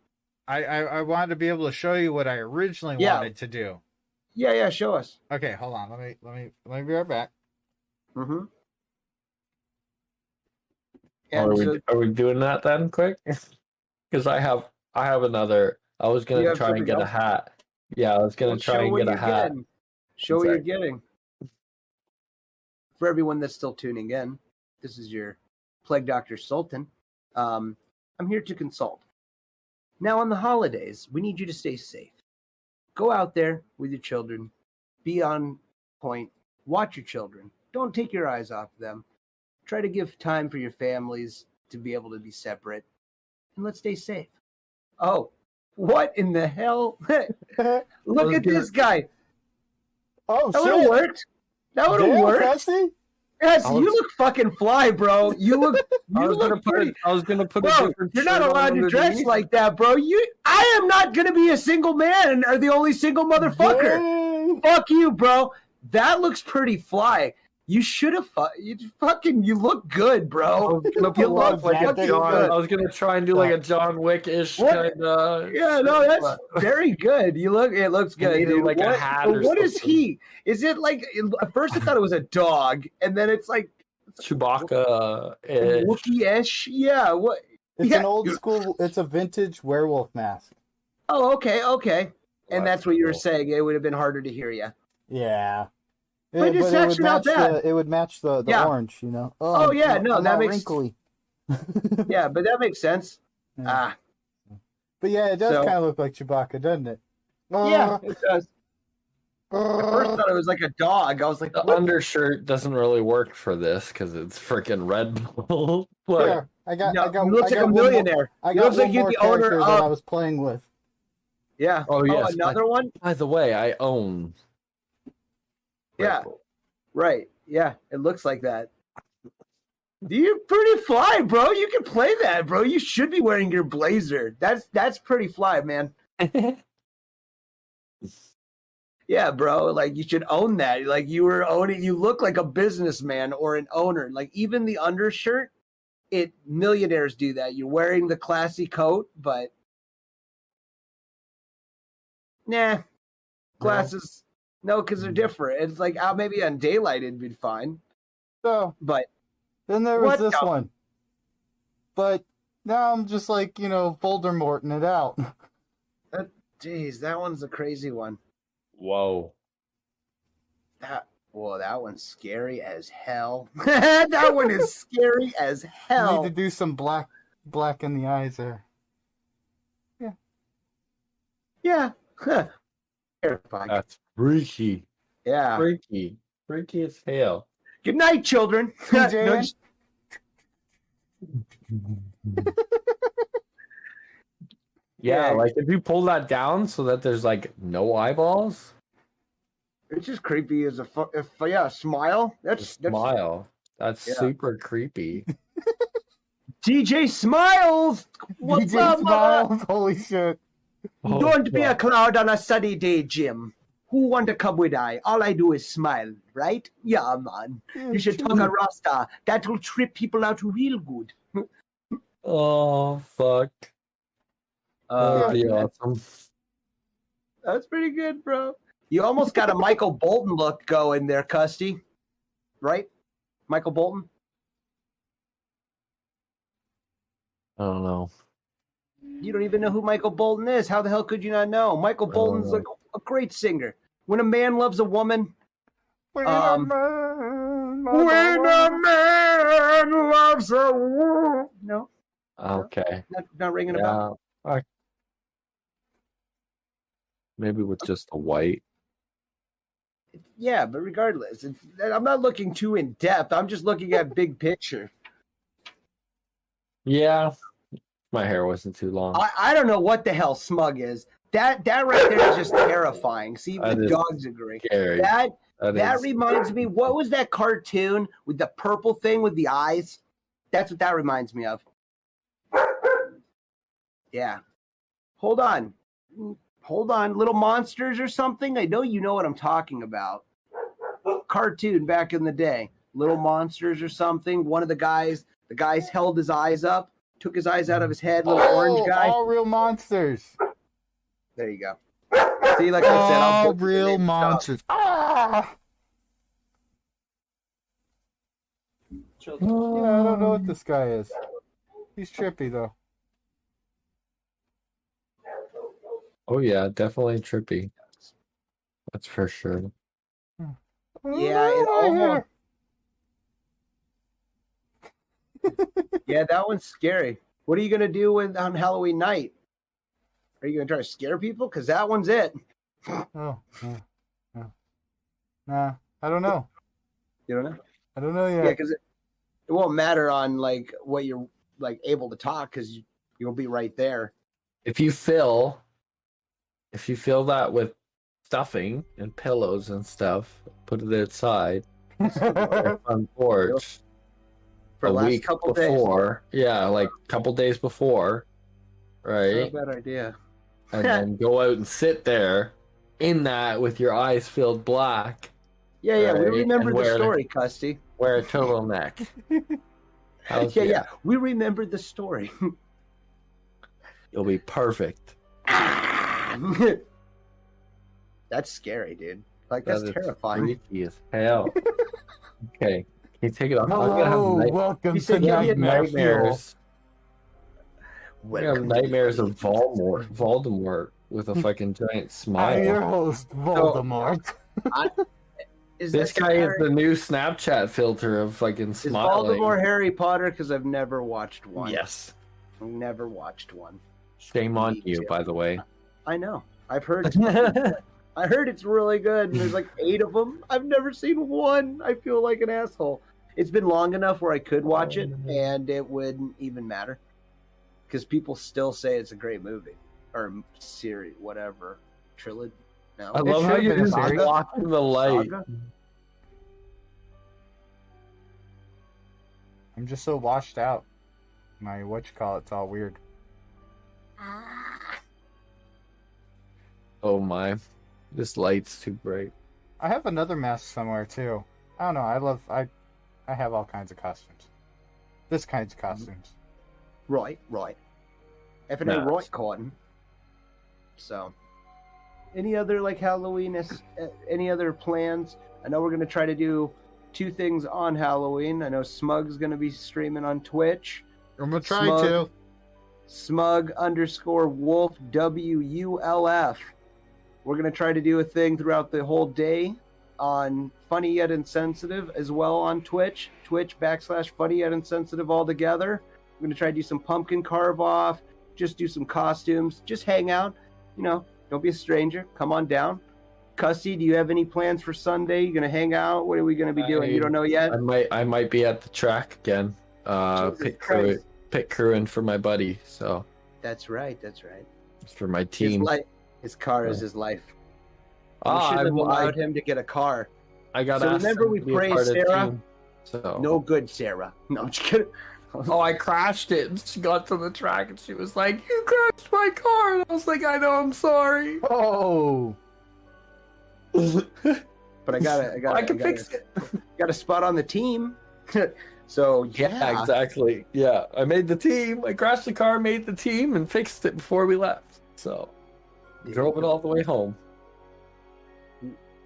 I wanted to be able to show you what I originally wanted to do. Yeah, show us. Okay, hold on. Let me be right back. Mm-hmm. Are we doing that then, quick? Because I have another. I was gonna try and get a hat. Yeah, I was gonna try and get a hat. Show what you're getting. For everyone that's still tuning in, this is your Plague Doctor Sultan. I'm here to consult. Now, on the holidays, we need you to stay safe. Go out there with your children. Be on point. Watch your children. Don't take your eyes off them. Try to give time for your families to be able to be separate. And let's stay safe. Oh, what in the hell? Look at this guy. Oh, that would have worked. That would have worked. Presley? Yes, you look fucking fly, bro. You look. I was gonna put. Bro, you're not allowed to dress like that, bro. I am not gonna be a single man or the only single motherfucker. Yay. Fuck you, bro. That looks pretty fly. You should have. You look good, bro. You look like a John. I was gonna try and do like a John Wick-ish kind of. Yeah, no, that's very good. It looks good. Dude. Like a hat or what is he? Is it like? At first, I thought it was a dog, and then it's like Chewbacca, Wookiee-ish. Yeah. What? It's an old school. It's a vintage werewolf mask. Oh, okay. And that's what you were saying. It would have been harder to hear you. Yeah. But it's actually not bad. It would match the orange, Oh yeah, no, that makes wrinkly. Yeah, but that makes sense. Yeah. But yeah, it does kind of look like Chewbacca, doesn't it? Yeah, it does. At first, I thought it was like a dog. I was like, the undershirt doesn't really work for this because it's freaking Red Bull. Yeah, I got. You look like a millionaire. I got looks like you're the owner that I was playing with. Yeah. Oh yes. Another one. By the way, I own. Yeah. Right. Yeah, it looks like that. You're pretty fly, bro. You can play that, bro. You should be wearing your blazer. That's pretty fly, man. Yeah, bro. Like you should own that. Like you were owning. You look like a businessman or an owner. Like even the undershirt, millionaires do that. You're wearing the classy coat, but nah, glasses. No, because they're different. It's like maybe on daylight it'd be fine. So, but then there was this one. But now I'm just like, Voldemorting it out. Jeez, that one's a crazy one. Whoa. That one's scary as hell. That one is scary as hell. You need to do some black in the eyes there. Yeah. Yeah. Terrifying. That's freaky. Yeah. Freaky as hell. Good night, children. Yeah, like if you pull that down so that there's like no eyeballs. It's just creepy as a smile. That's smile. That's super creepy. DJ Smiles. What's DJ up, Smiles? Holy shit. Don't be a cloud on a sunny day, Jim. Who want to come with I? All I do is smile, right? Yeah, man. You should talk a Rasta. That will trip people out real good. Oh, fuck. That'd be awesome. That's pretty good, bro. You almost got a Michael Bolton look going there, Custy. Right? Michael Bolton? I don't know. You don't even know who Michael Bolton is. How the hell could you not know? Michael Bolton's like a great singer. When a man loves a woman. When a man loves a woman. No. Okay. Not ringing a bell. Maybe with just the white. Yeah, but regardless, I'm not looking too in depth. I'm just looking at big picture. Yeah. My hair wasn't too long. I don't know what the hell smug is. That right there is just terrifying. See, the dogs agree. Scary. That reminds me. What was that cartoon with the purple thing with the eyes? That's what that reminds me of. Yeah. Hold on. Little Monsters or something? I know you know what I'm talking about. Cartoon back in the day. Little Monsters or something. One of the guys held his eyes up, took his eyes out of his head, little orange guy. All Real Monsters. There you go. See, like I said, All Real Monsters. Ah! Yeah, I don't know what this guy is. He's trippy, though. Oh, yeah, definitely trippy. That's for sure. Yeah, it almost... Yeah, that one's scary. What are you going to do on Halloween night? Are you going to try to scare people? Because that one's it. Oh, nah, I don't know. You don't know? I don't know yet. Yeah, because it won't matter on like what you're like able to talk because you'll be right there. If you fill that with stuffing and pillows and stuff, put it outside on porch for a last week couple before. Days. Yeah, like a couple days before, right? Not a bad idea. And then go out and sit there in that with your eyes filled black. Yeah, right? We remember the story, Custy. Wear a turtleneck. Yeah, we remember the story. You'll be perfect. That's scary, dude. Like, that's terrifying. Freaky as hell. Okay. Can you take it off? Hello, welcome to nightmares. I have nightmares of Voldemort with a fucking giant smile. I'm your host, Voldemort. This guy is the new Snapchat filter of fucking smiling. Is Voldemort Harry Potter? Because I've never watched one. Yes. I've never watched one. Shame on you, by the way. I know. I've heard. I heard it's really good. And there's like 8 of them. I've never seen one. I feel like an asshole. It's been long enough where I could watch it, and it wouldn't even matter because people still say it's a great movie or series, whatever, trilogy. No. I love how you just walk in the light. I'm just so washed out. My it's all weird. Oh my, this light's too bright. I have another mask somewhere too. I don't know. I have all kinds of costumes. This kinds of costumes. Right. FNA right, Cotton. So, any other like Halloween? Any other plans? I know we're gonna try to do 2 things on Halloween. I know Smug's gonna be streaming on Twitch. I'm gonna try to. Smug_Wolf WULF. We're gonna try to do a thing throughout the whole day on Funny Yet Insensitive as well on Twitch. Twitch.com/Funny Yet Insensitive all together. We're gonna try to do some pumpkin carve off. Just do some costumes. Just hang out. You know, don't be a stranger. Come on down. Cussy, do you have any plans for Sunday? You gonna hang out? What are we gonna be doing? You don't know yet? I might be at the track again. Pit crewing for my buddy. So that's right. It's for my team. His car is his life. We I should have allowed him to get a car. I got. So remember, we praised Sarah. So no good, Sarah. No, I'm just kidding. Oh, I crashed it. And she got to the track and she was like, "You crashed my car." And I was like, "I know, I'm sorry." Oh. But I can fix it. Got a spot on the team. So yeah, exactly. Yeah, I made the team. I crashed the car, made the team, and fixed it before we left. So drove it all the way home.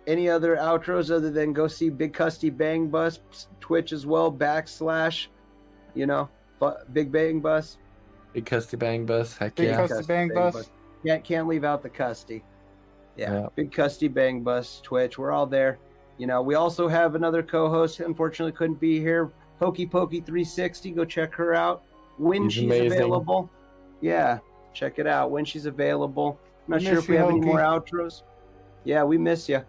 Any other outros other than go see Big Custy Bang Bus Twitch as well / Big Bang Bus. Big Custy Bang Bus. Heck Big yeah. Custy Bang Bus. Yeah, can't leave out the Custy. Yeah. Big Custy Bang Bus Twitch. We're all there. We also have another co-host. Unfortunately, couldn't be here. Hokey Pokey 360. Go check her out when she's available. Yeah, check it out when she's available. I'm not sure if we have any more outros. Yeah, we miss you.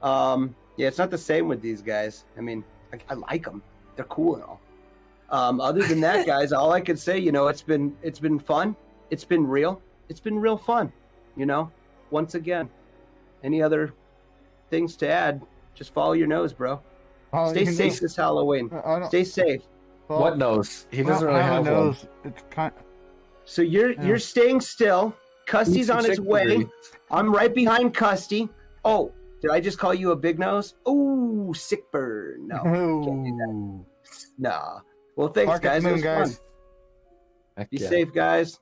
Yeah, it's not the same with these guys. I mean, I like them. They're cool and all. Other than that, guys, all I could say, it's been fun. It's been real. It's been real fun. Once again, any other things to add? Just follow your nose, bro. Stay safe this Halloween. Stay safe. Well, what nose? He doesn't really have a nose. It's kind. So you're staying still. Custy's on his way. I'm right behind Custy. Oh, did I just call you a big nose? Oh, sick burn. No, can't do that. Nah. Well, thanks, guys. It was fun. Be safe, guys.